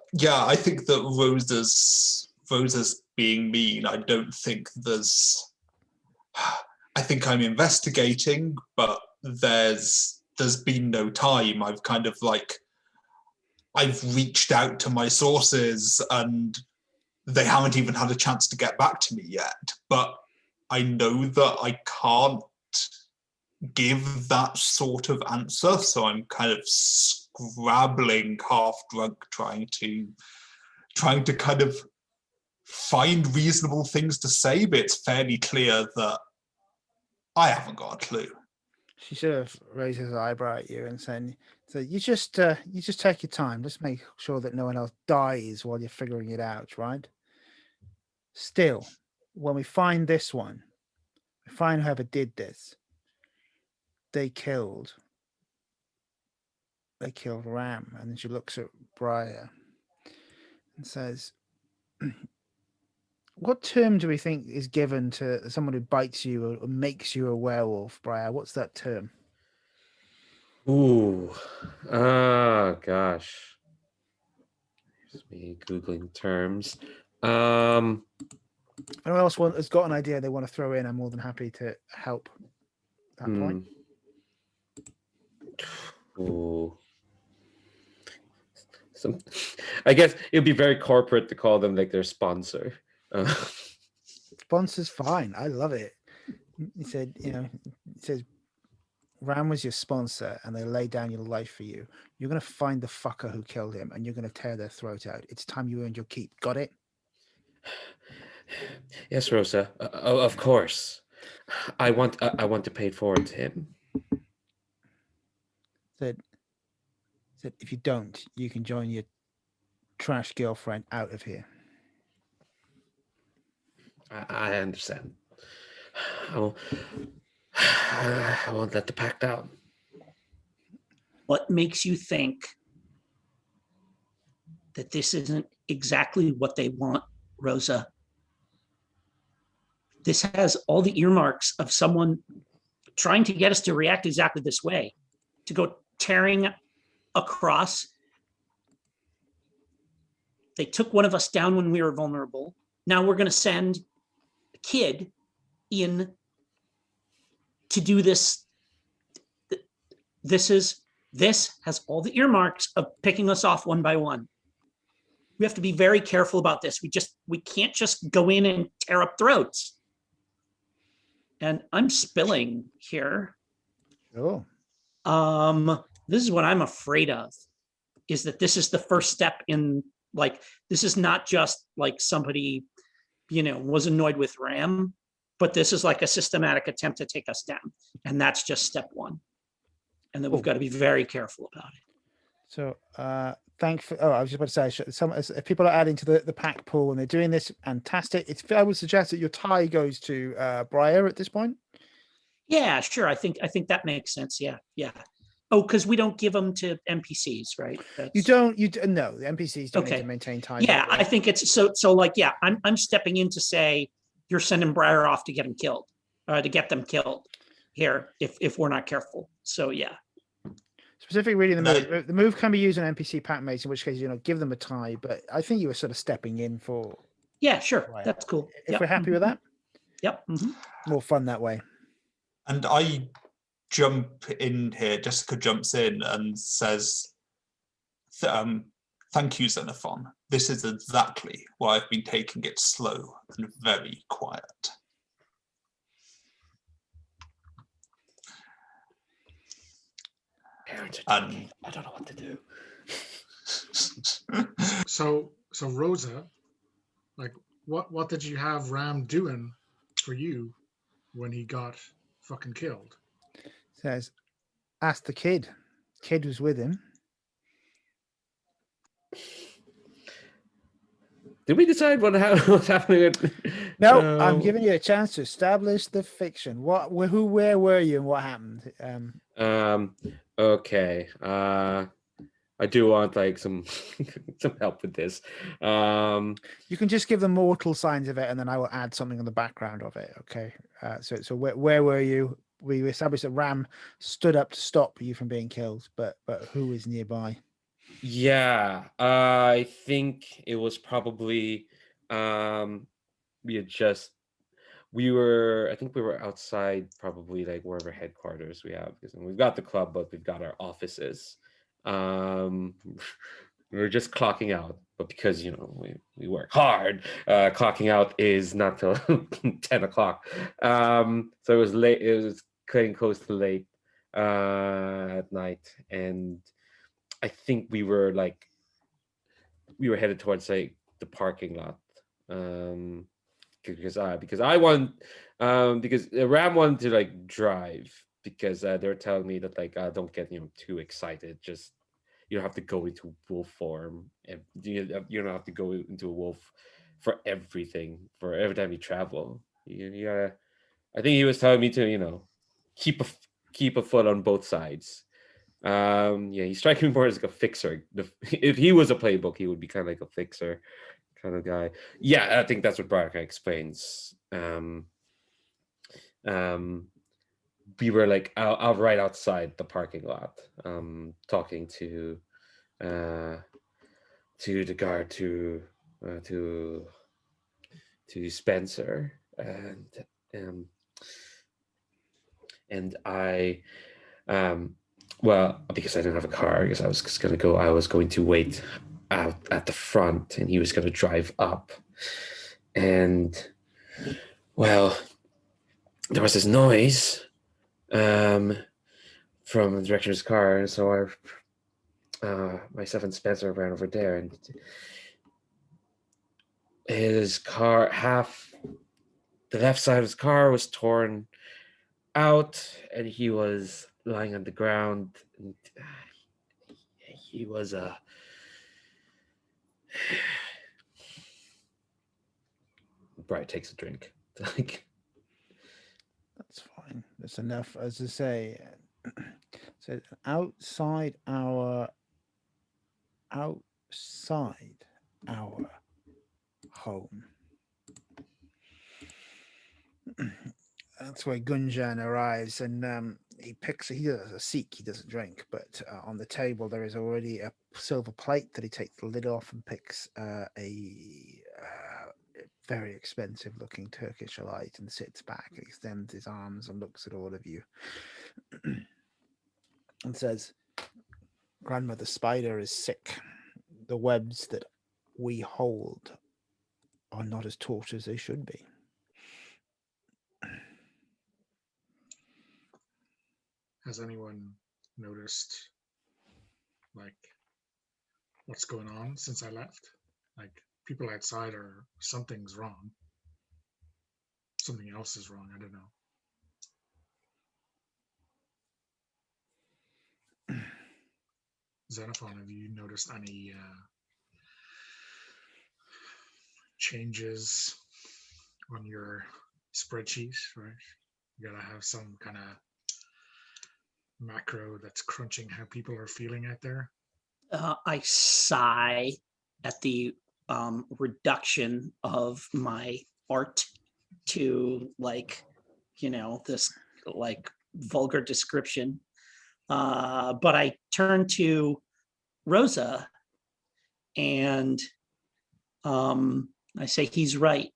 S3: Rosa's being mean. I don't think I think I'm investigating, but there's been no time. I've kind of I've reached out to my sources and they haven't even had a chance to get back to me yet. But I know that I can't give that sort of answer, so I'm kind of scrabbling, half drunk, trying to kind of find reasonable things to say, but it's fairly clear that I haven't got a clue.
S1: She sort of raises her eyebrow at you and saying, "So you just take your time. Just make sure that no one else dies while you're figuring it out, right? Still, when we find this one, we find whoever did this. They killed Ram." And then she looks at Briar and says, "What term do we think is given to someone who bites you or makes you a werewolf, Briar? What's that term?"
S4: Ooh, gosh. Just me googling terms.
S1: Anyone else has got an idea they want to throw in? I'm more than happy to help that point.
S4: Ooh. I guess it would be very corporate to call them like their sponsor.
S1: Sponsor's fine. I love it. He said, it says, Ram was your sponsor and they laid down your life for you. You're going to find the fucker who killed him and you're going to tear their throat out. It's time you earned your keep. Got it?
S4: Yes, Rosa. Of course. I want to pay it forward to him.
S1: Said, if you don't, you can join your trash girlfriend out of here.
S4: I understand. I won't let the pack down.
S2: What makes you think that this isn't exactly what they want, Rosa? This has all the earmarks of someone trying to get us to react exactly this way, to go tearing across. They took one of us down when we were vulnerable. Now we're going to send a kid in to do this. This has all the earmarks of picking us off one by one. We have to be very careful about this. We can't just go in and tear up throats. And I'm spilling here.
S1: Oh.
S2: This is what I'm afraid of, is that this is the first step in, like, this is not just like somebody, was annoyed with Ram, but this is like a systematic attempt to take us down. And that's just step one. And then we've got to be very careful about it.
S1: So, I was just about to say, if people are adding to the pack pool and they're doing this, fantastic. I would suggest that your tie goes to Briar at this point.
S2: Yeah, sure. I think that makes sense. Yeah. Oh, because we don't give them to NPCs, right?
S1: No, the NPCs don't need
S2: Okay.
S1: to maintain ties.
S2: Yeah, I think it's so like, yeah, I'm stepping in to say you're sending Briar off to get him killed, to get them killed here if we're not careful. So yeah.
S1: Specifically reading the move. The move can be used on NPC pack mates, in which case, give them a tie. But I think you were sort of stepping in for.
S2: Yeah, sure.
S1: Briar.
S2: That's cool.
S1: If we're happy with that.
S2: Yep. Mm-hmm.
S1: More fun that way.
S3: And I jump in here. Jessica jumps in and says, thank you, Xenophon. This is exactly why I've been taking it slow and very quiet.
S4: I don't know what to do.
S5: So Rosa, like, what did you have Ram doing for you when he got fucking killed?
S1: Says, ask the kid. Kid was with him.
S4: Did we decide what's happening?
S1: No, I'm giving you a chance to establish the fiction. Where were you, and what happened?
S4: Okay. I do want like some help with this.
S1: You can just give the mortal signs of it, and then I will add something on the background of it. Okay. So where were you? We established that Ram stood up to stop you from being killed, but who was nearby?
S4: Yeah, I think it was probably I think we were outside, probably like wherever headquarters we have, because we've got the club, but we've got our offices. We were just clocking out, but because we work hard, clocking out is not till 10 o'clock. So it was late. It was getting close to late at night, and I think we were headed towards like the parking lot. Because Ram wanted to like drive, because they were telling me that like don't get too excited. Just you don't have to go into wolf form, and you don't have to go into a wolf for everything, for every time you travel. You gotta. I think he was telling me to keep a foot on both sides. He's striking me more as like a fixer. If he was a playbook, he would be kind of like a fixer kind of guy. Yeah, I think that's what Brian explains. We were like out right outside the parking lot, talking to to the guard to Spencer, and I well, because I didn't have a car, because I was just gonna go. I was going to wait out at the front, and he was gonna drive up. And well, there was this noise from the direction of his car, and so myself and Spencer ran over there, and his car, the left side of his car was torn out, and he was lying on the ground, and he was Bright takes a drink. Like,
S1: That's fine. That's enough. As I say, so outside our home. That's where Gunjan arrives, and he does a Sikh, he doesn't drink, but on the table there is already a silver plate that he takes the lid off and picks a very expensive looking Turkish light and sits back, extends his arms and looks at all of you and says, Grandmother Spider is sick. The webs that we hold are not as taut as they should be.
S5: Has anyone noticed, like, what's going on since I left? Like, people outside are, something's wrong. Something else is wrong. I don't know. Xenophon, have you noticed any changes on your spreadsheet? Right, you gotta have some kind of macro that's crunching how people are feeling out there.
S2: I sigh at the reduction of my art to, like, this like vulgar description. But I turn to Rosa and I say, he's right.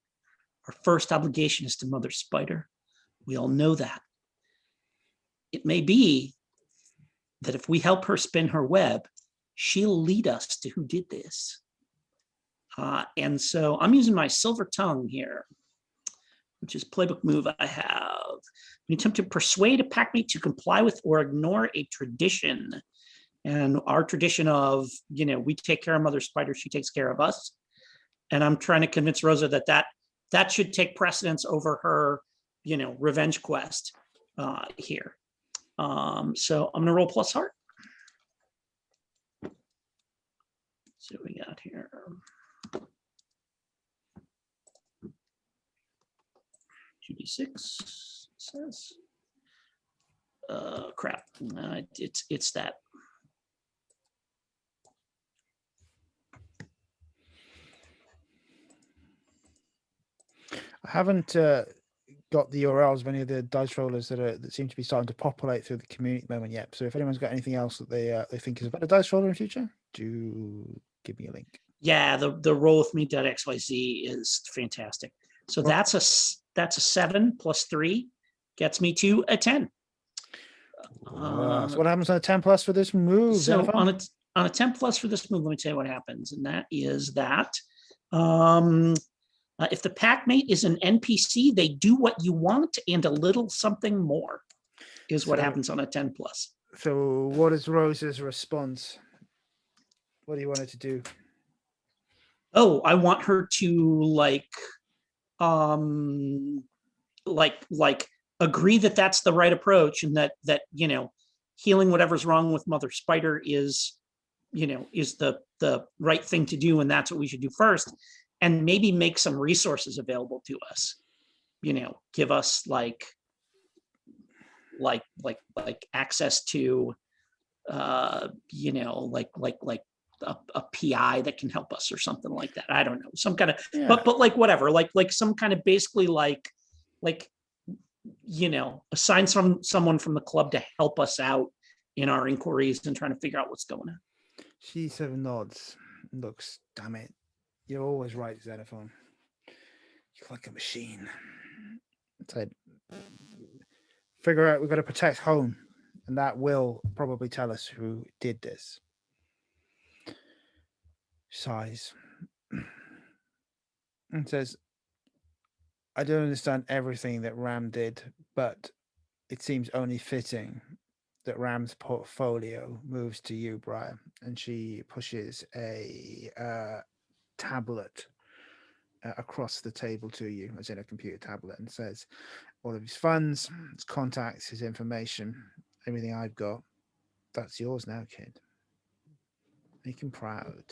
S2: Our first obligation is to Mother Spider. We all know that. It may be that if we help her spin her web, she'll lead us to who did this. And so I'm using my silver tongue here, which is playbook move I have. We attempt to persuade a packmate to comply with or ignore a tradition. And our tradition of, we take care of Mother Spider, she takes care of us. And I'm trying to convince Rosa that should take precedence over her, revenge quest here. So I'm gonna roll plus heart. See what we got here. Two D6 says. Crap. It's that.
S1: I haven't got the URLs of any of the dice rollers that seem to be starting to populate through the community at the moment yet. So if anyone's got anything else that they think is a better dice roller in future, do give me a link.
S2: Yeah, the roll with me.xyz is fantastic. So that's a 7 plus 3 gets me to a 10.
S1: So what happens on a 10 plus for this move?
S2: So
S1: Jennifer?
S2: on a 10 plus for this move, let me tell you what happens, and that is that if the packmate is an NPC, they do what you want and a little something more is what happens on a 10 plus.
S1: So what is Rose's response? What do you want her to do?
S2: Oh, I want her to like agree that that's the right approach, and that healing whatever's wrong with Mother Spider is the right thing to do, and that's what we should do first, and maybe make some resources available to us. Give us like access to a PI that can help us or something like that. I don't know, some kind of but like whatever, like some kind of basically like assign someone from the club to help us out in our inquiries and trying to figure out what's going on.
S1: She sort of nods. Looks, damn it. You're always right, Xenophon. You're like a machine. Said, figure out we've got to protect home, and that will probably tell us who did this. Sighs and says, I don't understand everything that Ram did, but it seems only fitting that Ram's portfolio moves to you, Brian. And she pushes a tablet across the table to you, as in a computer tablet, and says, all of his funds, his contacts, his information, everything I've got, that's yours now, kid. Make him proud.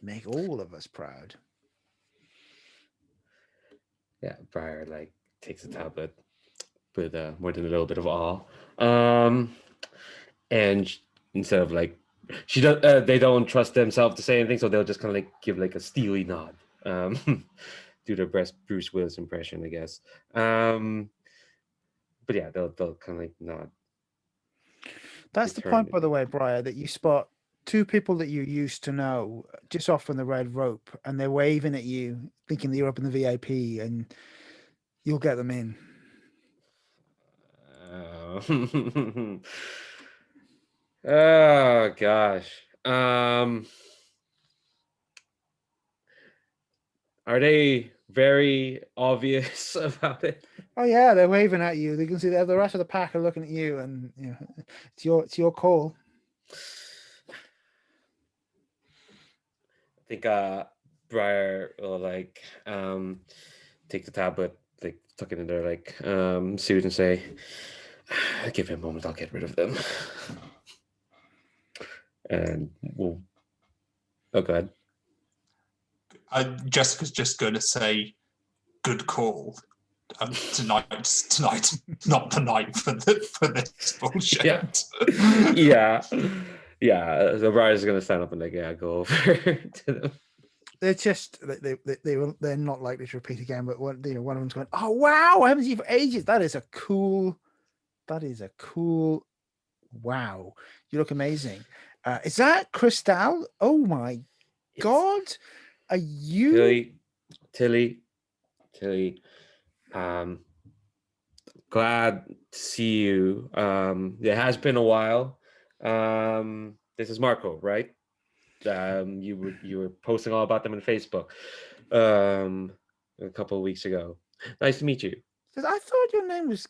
S1: Make all of us proud.
S4: Yeah, Briar like takes the tablet with more than a little bit of awe. And instead of like she does, they don't trust themselves to say anything, so they'll just kind of like give like a steely nod. Do their best Bruce Willis impression, I guess. But yeah, they'll kind of like nod.
S1: That's the point, by the way, Briar, that you spot two people that you used to know just off on the red rope, and they're waving at you, thinking that you're up in the VIP, and you'll get them in.
S4: Oh gosh. Are they very obvious about it?
S1: Oh yeah, they're waving at you. They can see the rest of the pack are looking at you, and you know, it's your call.
S4: I think Briar will like take the tablet, like tuck it in their like suit and say, give me a moment, I'll get rid of them. And we'll go ahead.
S3: Jessica's just going to say, "Good call." Tonight's not the night for this bullshit.
S4: Yeah. So Briar's going to stand up and like, yeah, go over to them.
S1: They're just they're not likely to repeat again. But one of them's going, "Oh wow, I haven't seen you for ages. That is a cool. Wow, you look amazing. Is that Cristal? Oh my God, are you
S4: Tilly? Glad to see you. It has been a while. This is Marco, right? You were posting all about them on Facebook a couple of weeks ago. Nice to meet you.
S1: Says, I thought your name was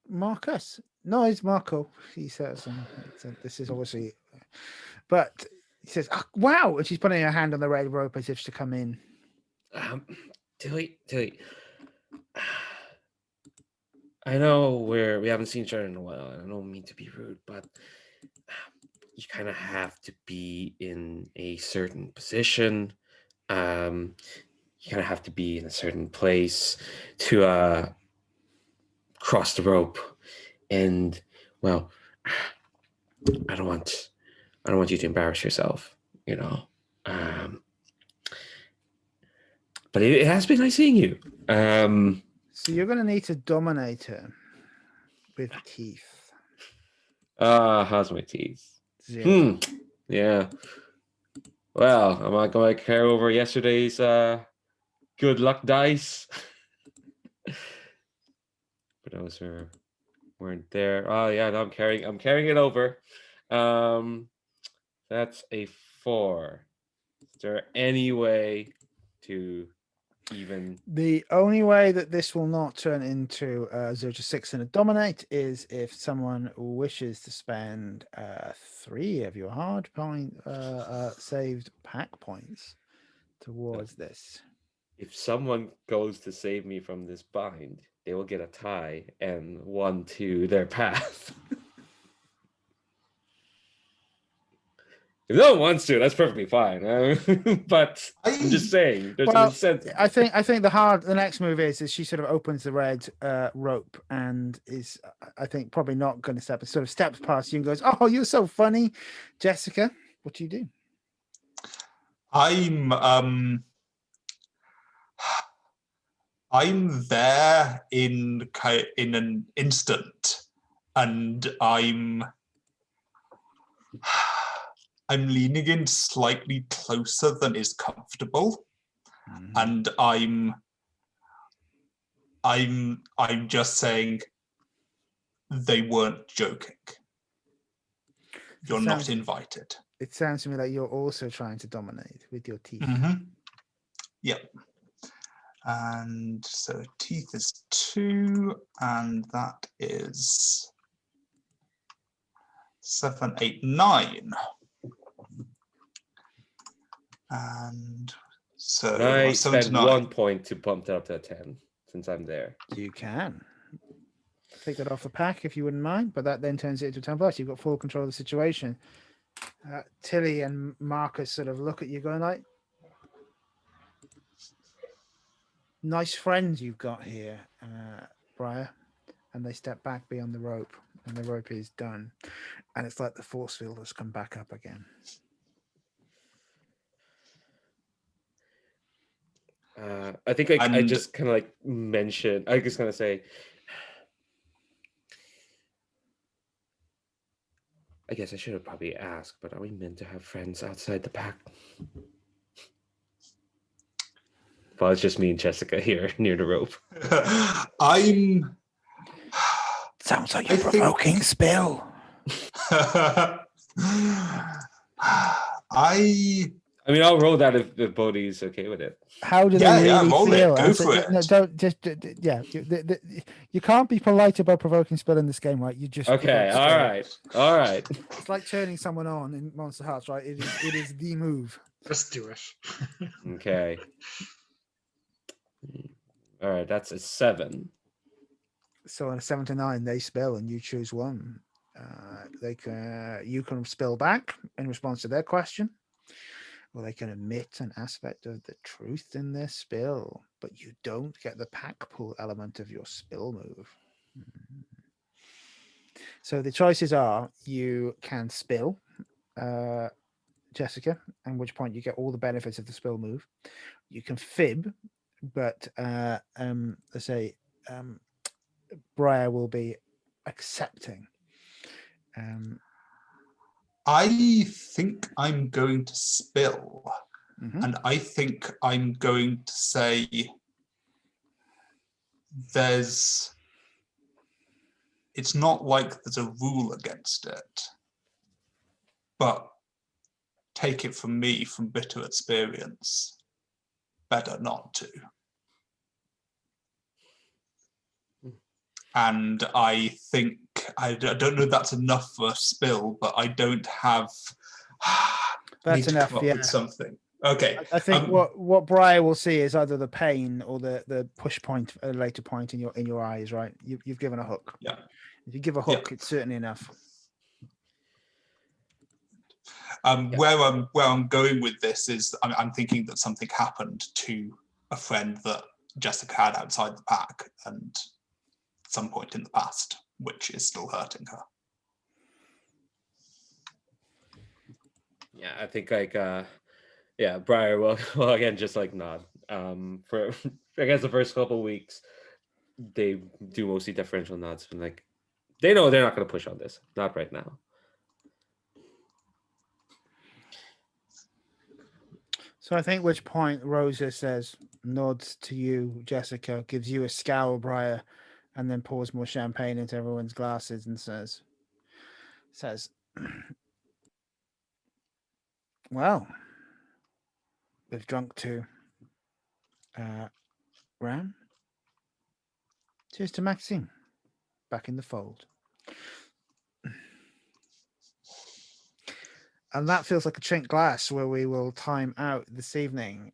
S1: Marcus. No, it's Marco. He says, this is obviously, but he says, oh, wow. And she's putting her hand on the red rope as if to come in.
S4: Tilly. I know we haven't seen each other in a while. I don't mean to be rude, but you kind of have to be in a certain position. You kind of have to be in a certain place to cross the rope. And well, I don't want you to embarrass yourself, you know. But it has been nice seeing you.
S1: So you're going to need to dominate her with teeth.
S4: How's my teeth? Yeah. Well, am I going to carry over yesterday's good luck dice? But those weren't there. Oh yeah, no, I'm carrying it over. That's a 4. Is there any way to even?
S1: The only way that this will not turn into 0 to 6 and a dominate is if someone wishes to spend 3 of your hard point saved pack points towards this.
S4: If someone goes to save me from this bind, they will get a tie and 1 to their path. If no one wants to, that's perfectly fine. But I'm just saying, there's an incentive.
S1: I think the next move is she sort of opens the red rope and is, I think, probably not going to step. It sort of steps past you and goes, "Oh, you're so funny, Jessica. What do you do?"
S3: I'm there in an instant, and I'm leaning in slightly closer than is comfortable, and I'm just saying they weren't joking. You're not invited.
S1: It sounds to me like you're also trying to dominate with your teeth.
S3: Yep. And so teeth is 2, and that is 7, 8, 9. And so
S4: Can I
S3: 7 to
S4: spend
S3: 9.
S4: 1 point to bump that up to a 10 since I'm there?
S1: You can take that off the pack if you wouldn't mind, but that then turns it into 10 plus. You've got full control of the situation. Tilly and Marcus sort of look at you going like, nice friends you've got here, Briar. And they step back beyond the rope, and the rope is done. And it's like the force field has come back up again.
S4: I think I just kind of like mentioned, I just kind of say, I guess I should have probably asked, but are we meant to have friends outside the pack? Well, it's just me and Jessica here near the rope.
S1: Sounds like you're provoking spill.
S3: I
S1: mean,
S4: I'll roll that if Bodhi's okay with it.
S1: How do they really
S3: roll
S1: feel?
S3: it. Go for it.
S1: No, don't just you can't be polite about provoking spill in this game, right? You just
S4: okay. All right.
S1: It's like turning someone on in Monster Hearts, right? It is the move.
S5: Just do it.
S4: Okay. All right, that's a 7.
S1: So on a 7 to 9, they spill, and you choose one. You can spill back in response to their question, or they can omit an aspect of the truth in their spill, but you don't get the pack pull element of your spill move. So the choices are: you can spill, Jessica, at which point you get all the benefits of the spill move. You can fib, but let's say Briar will be accepting.
S3: I think I'm going to spill, and I think I'm going to say it's not like there's a rule against it, but take it from me, from bitter experience, better not to. And I think, I don't know if that's enough for a spill, but I don't have...
S1: That's enough,
S3: come up with something. Okay.
S1: I think what Briar will see is either the pain or the push point at a later point in your eyes, right? You've given a hook.
S3: Yeah.
S1: If you give a hook, it's certainly enough.
S3: Where I'm going with this is I'm thinking that something happened to a friend that Jessica had outside the pack, and some point in the past, which is still hurting her.
S4: Yeah, I think Briar will again just like nod. For I guess the first couple of weeks, they do mostly differential nods, and like they know they're not going to push on this, not right now.
S1: So I think which point Rosa says, nods to you, Jessica, gives you a scowl, Briar, and then pours more champagne into everyone's glasses and says, well, we've drunk to Ram. Cheers to Maxime, back in the fold. And that feels like a chink glass where we will time out this evening.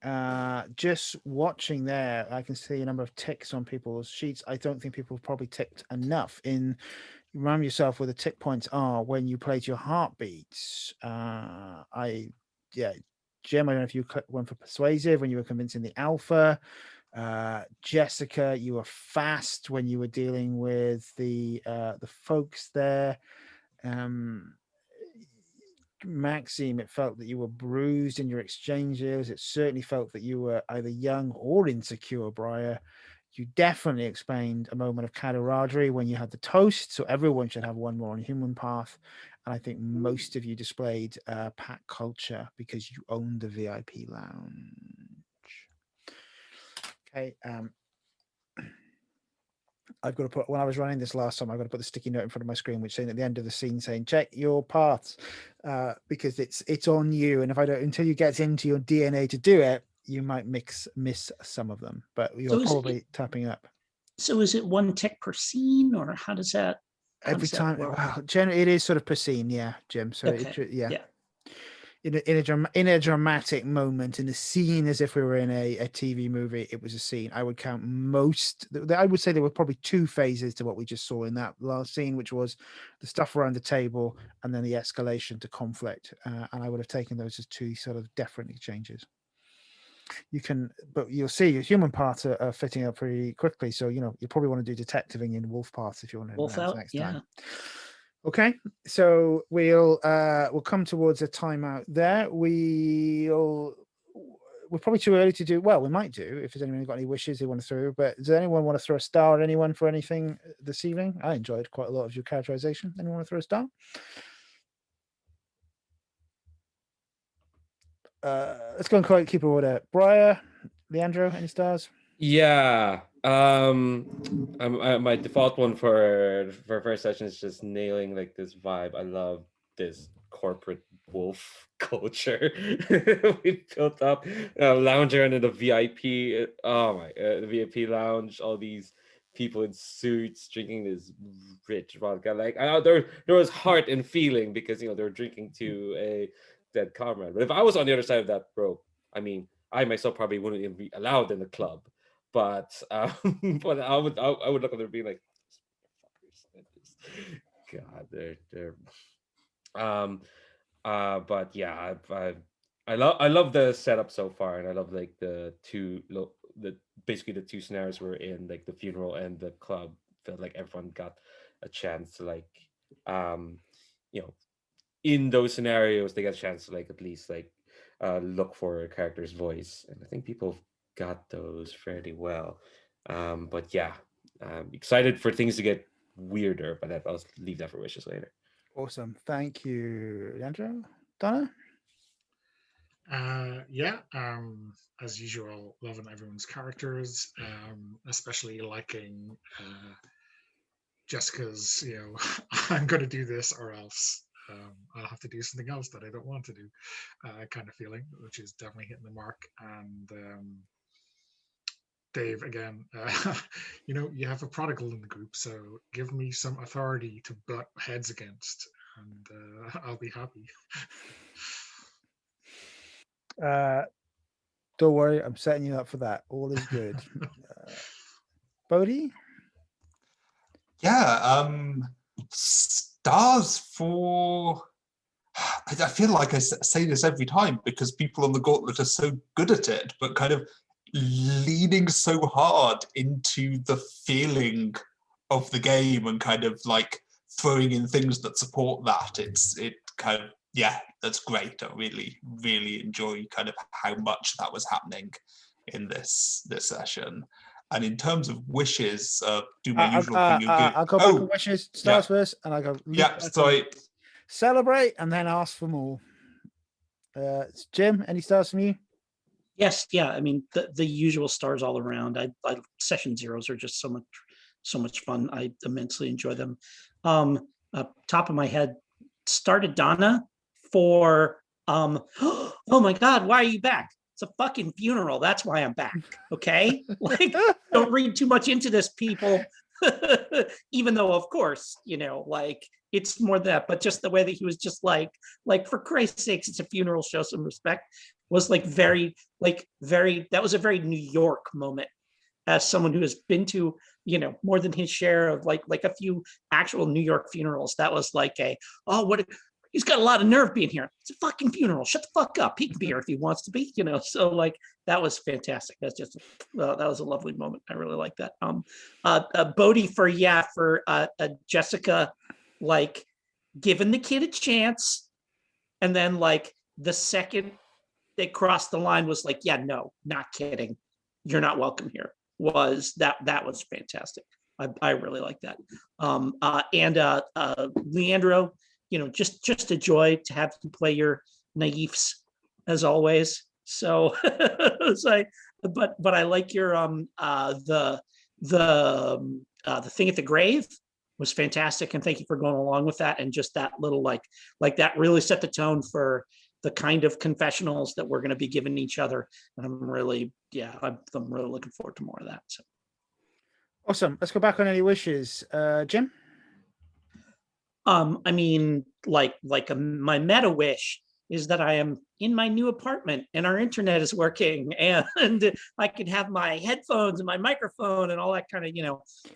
S1: Just watching there, I can see a number of ticks on people's sheets. I don't think people have probably ticked enough. Remind yourself where the tick points are when you played your heartbeats. Jim, I don't know if you went for persuasive when you were convincing the alpha. Jessica, you were fast when you were dealing with the folks there. Maxime, it felt that you were bruised in your exchanges. It certainly felt that you were either young or insecure, Briar. You definitely explained a moment of camaraderie when you had the toast, so everyone should have one more on human path. and I think most of you displayed pack culture because you owned the VIP lounge. Okay. I've got to put, when I was running this last time, I've got to put the sticky note in front of my screen, which saying at the end of the scene saying, check your paths, because it's on you. And if I don't, until you get into your DNA to do it, you might miss some of them, but you're probably tapping up.
S2: So is it 1 tick per scene, or how does that?
S1: Every time, well, generally it is sort of per scene, yeah, Jim. So
S2: okay.
S1: yeah. In a dramatic moment in a scene, as if we were in a TV movie, it was a scene. I would count I would say there were probably 2 phases to what we just saw in that last scene, which was the stuff around the table and then the escalation to conflict. And I would have taken those as 2 sort of different exchanges. But you'll see your human parts are fitting up pretty quickly. So, you probably want to do detectiving in wolf parts if you want to
S2: wolf out next
S1: time. Okay, so we'll come towards a timeout there. We're probably too early to do. Well, we might do if there's anyone who got any wishes they want to throw. But does anyone want to throw a star at anyone for anything this evening? I enjoyed quite a lot of your characterization. Anyone want to throw a star? Let's go and keep it order. Briar, Leandro, any stars?
S4: Yeah. My default one for first session is just nailing like this vibe. I love this corporate wolf culture we built up. Lounger into the VIP. The VIP lounge. All these people in suits drinking this rich vodka. Like I know there was heart and feeling because they're drinking to a dead comrade. But if I was on the other side of that rope, I mean, I myself probably wouldn't even be allowed in the club. But but I would look at them being like, God, they're but yeah, I love the setup so far, and I love like basically the 2 scenarios we're in, like the funeral and the club. Felt like everyone got a chance to like in those scenarios they got a chance to like at least like look for a character's voice, and I think people got those fairly well. But yeah, excited for things to get weirder, but I'll leave that for wishes later.
S1: Awesome, thank you, Leandro. Donna?
S5: Yeah, as usual, loving everyone's characters, especially liking Jessica's, I'm going to do this or else I'll have to do something else that I don't want to do kind of feeling, which is definitely hitting the mark. And Dave, again, you have a prodigal in the group, so give me some authority to butt heads against, and I'll be happy.
S1: Don't worry, I'm setting you up for that. All is good. Bodhi?
S3: Yeah, stars for... I feel like I say this every time because people on the gauntlet are so good at it, but kind of leaning so hard into the feeling of the game and kind of like throwing in things that support that. It kind of, yeah, that's great. I really, really enjoy kind of how much that was happening in this session. And in terms of wishes, do my usual thing.
S1: I'll go back on wishes, stars first, and I go.
S3: Yeah, sorry.
S1: Celebrate and then ask for more. Jim, any stars from you?
S2: Yes, yeah. I mean, the usual stars all around. I session zeros are just so much fun. I immensely enjoy them. Top of my head, started Donna for oh my God, why are you back? It's a fucking funeral. That's why I'm back. Okay, like don't read too much into this, people. Even though, of course, like it's more that, but just the way that he was just like for Christ's sakes, it's a funeral. Show some respect. Was like very. That was a very New York moment. As someone who has been to, more than his share of like a few actual New York funerals, that was like he's got a lot of nerve being here. It's a fucking funeral. Shut the fuck up. He can be here if he wants to be, So like that was fantastic. That's just that was a lovely moment. I really like that. Bodhi for Jessica, like giving the kid a chance, and then like the second they crossed the line was like, yeah, no, not kidding. You're not welcome here. That was fantastic. I really like that. And Leandro just a joy to have you play your naifs as always. So it's like, but I like your the thing at the grave was fantastic, and thank you for going along with that. And just that little like that really set the tone for the kind of confessionals that we're going to be giving each other. And I'm really looking forward to more of that. So
S1: awesome. Let's go back on any wishes. Jim?
S2: I mean, my meta wish is that I am in my new apartment and our internet is working and I could have my headphones and my microphone and all that kind of,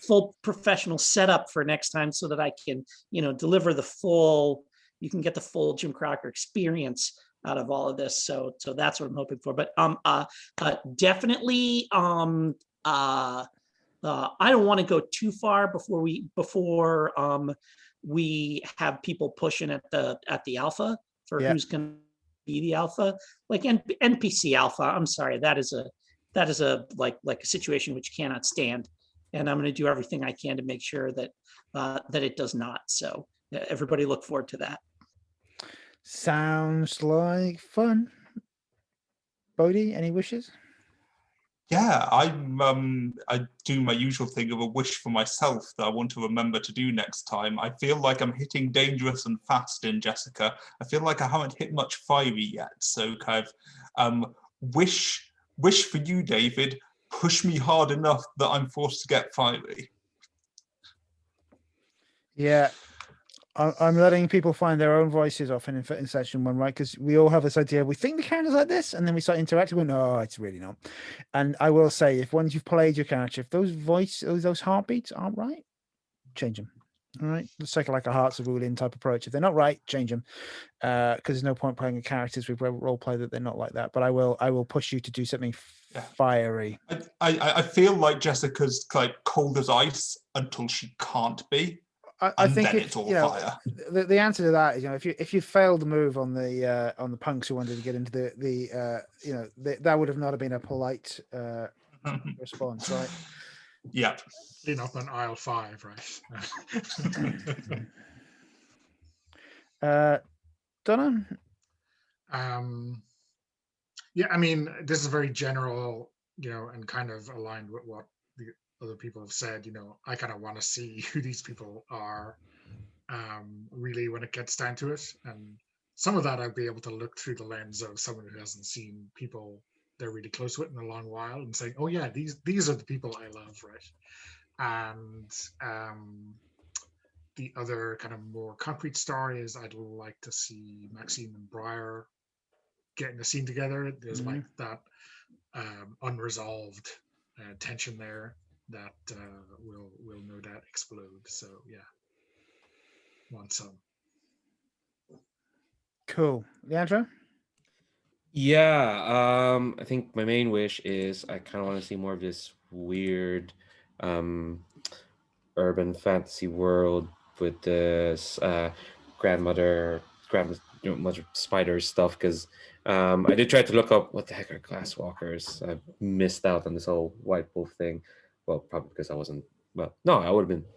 S2: full professional setup for next time, so that I can, deliver you can get the full Jim Crocker experience out of all of this. So that's what I'm hoping for. But definitely I don't want to go too far before we have people pushing at the alpha for who's going to be the alpha, like NPC alpha. I'm sorry, that is a like a situation which cannot stand, and I'm going to do everything I can to make sure that that it does not. So everybody look forward to that.
S1: Sounds like fun. Bodhi, any wishes?
S3: Yeah, I do my usual thing of a wish for myself that I want to remember to do next time. I feel like I'm hitting dangerous and fast in Jessica. I feel like I haven't hit much fiery yet. So kind of wish for you, David, push me hard enough that I'm forced to get fiery.
S1: Yeah. I'm letting people find their own voices often in session one, right? Because we all have this idea, we think the character's like this, and then we start interacting with, no, it's really not. And I will say, if once you've played your character, if those heartbeats aren't right, change them. All right, let's take like a hearts of ruling type approach. If they're not right, change them, because there's no point playing characters with role play that they're not like that. But I will push you to do something fiery.
S3: I feel like Jessica's like cold as ice until she can't be.
S1: I think
S3: it's all fire.
S1: The answer to that is, if you failed the move on the punks who wanted to get into that would have not have been a polite response, right?
S3: Yeah.
S5: Clean up on aisle 5,
S1: right? Donna?
S5: Yeah, I mean, this is very general, and kind of aligned with what the other people have said. I kind of want to see who these people are, really, when it gets down to it. And some of that I'll be able to look through the lens of someone who hasn't seen people they're really close with in a long while, and saying, oh yeah, these are the people I love, right? And the other kind of more concrete story is I'd like to see Maxime and Briar getting a scene together. There's like that unresolved tension there that will no doubt explode. So yeah, want some.
S1: Cool. Leandro?
S4: Yeah, I think my main wish is I kind of want to see more of this weird urban fantasy world with this grandmother spider stuff, because I did try to look up what the heck are glasswalkers. I missed out on this whole white wolf thing. Well, probably because I wasn't. Well, no, I would have been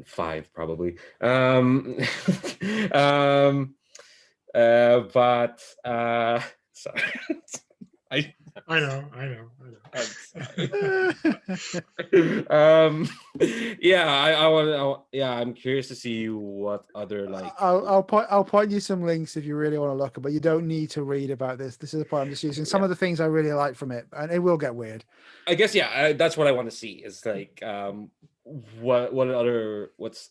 S4: 5 probably. But sorry.
S5: I know.
S4: I'm curious to see what other like.
S1: I'll point you some links if you really want to look, but you don't need to read about this. This is the point I'm just using some of the things I really like from it, and it will get weird.
S4: I guess that's what I want to see. Is like what's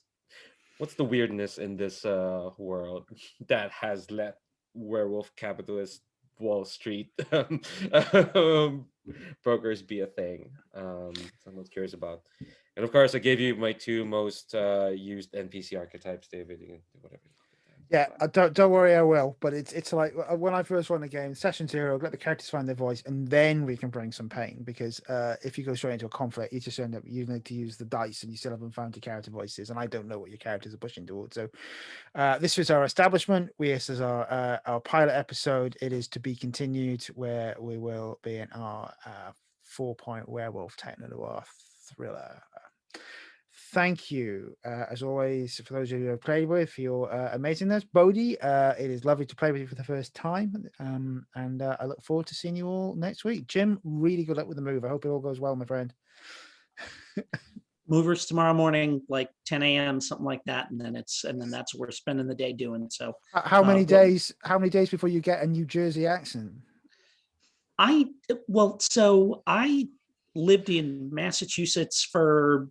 S4: the weirdness in this world that has let werewolf capitalist Wall Street brokers be a thing. So I'm most curious about. And of course, I gave you my 2 most used NPC archetypes, David. You can do whatever.
S1: Yeah, don't worry, I will. But it's like when I first run the game, session 0, let the characters find their voice, and then we can bring some pain. Because if you go straight into a conflict, you just end up you need to use the dice, and you still haven't found your character voices, and I don't know what your characters are pushing towards. So this was our establishment. This is our pilot episode. It is to be continued, where we will be in our 4-point werewolf techno-noir thriller. thank you, as always, for those of you who have played with, for your amazingness. Bodhi, it is lovely to play with you for the first time. And I look forward to seeing you all next week. Jim, really good luck with the move. I hope it all goes well, my friend.
S2: Movers tomorrow morning, like 10 a.m., something like that, and then that's what we're spending the day doing. So
S1: How many
S2: but-
S1: days? How many days before you get a New Jersey accent?
S2: So I lived in Massachusetts for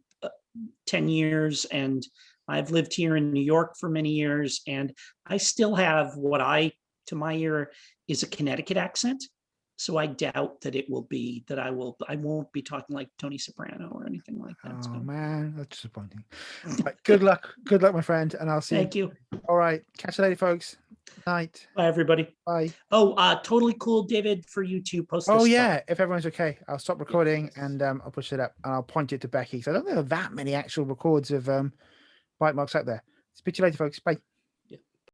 S2: 10 years, and I've lived here in New York for many years, and I still have what to my ear is a Connecticut accent. So I doubt that it will be that I won't be talking like Tony Soprano or anything like that.
S1: Oh
S2: So
S1: man, that's disappointing. Right, good luck, my friend, and I'll see
S2: thank you.
S1: All right, catch you later, folks. Night.
S2: Bye, everybody.
S1: Bye.
S2: Oh, totally cool, David, for you to post this
S1: Oh
S2: stuff.
S1: yeah, if everyone's okay, I'll stop recording and I'll push it up and I'll point it to Becky because I don't think there are that many actual records of bite marks out there. Speak to you later, folks. Bye.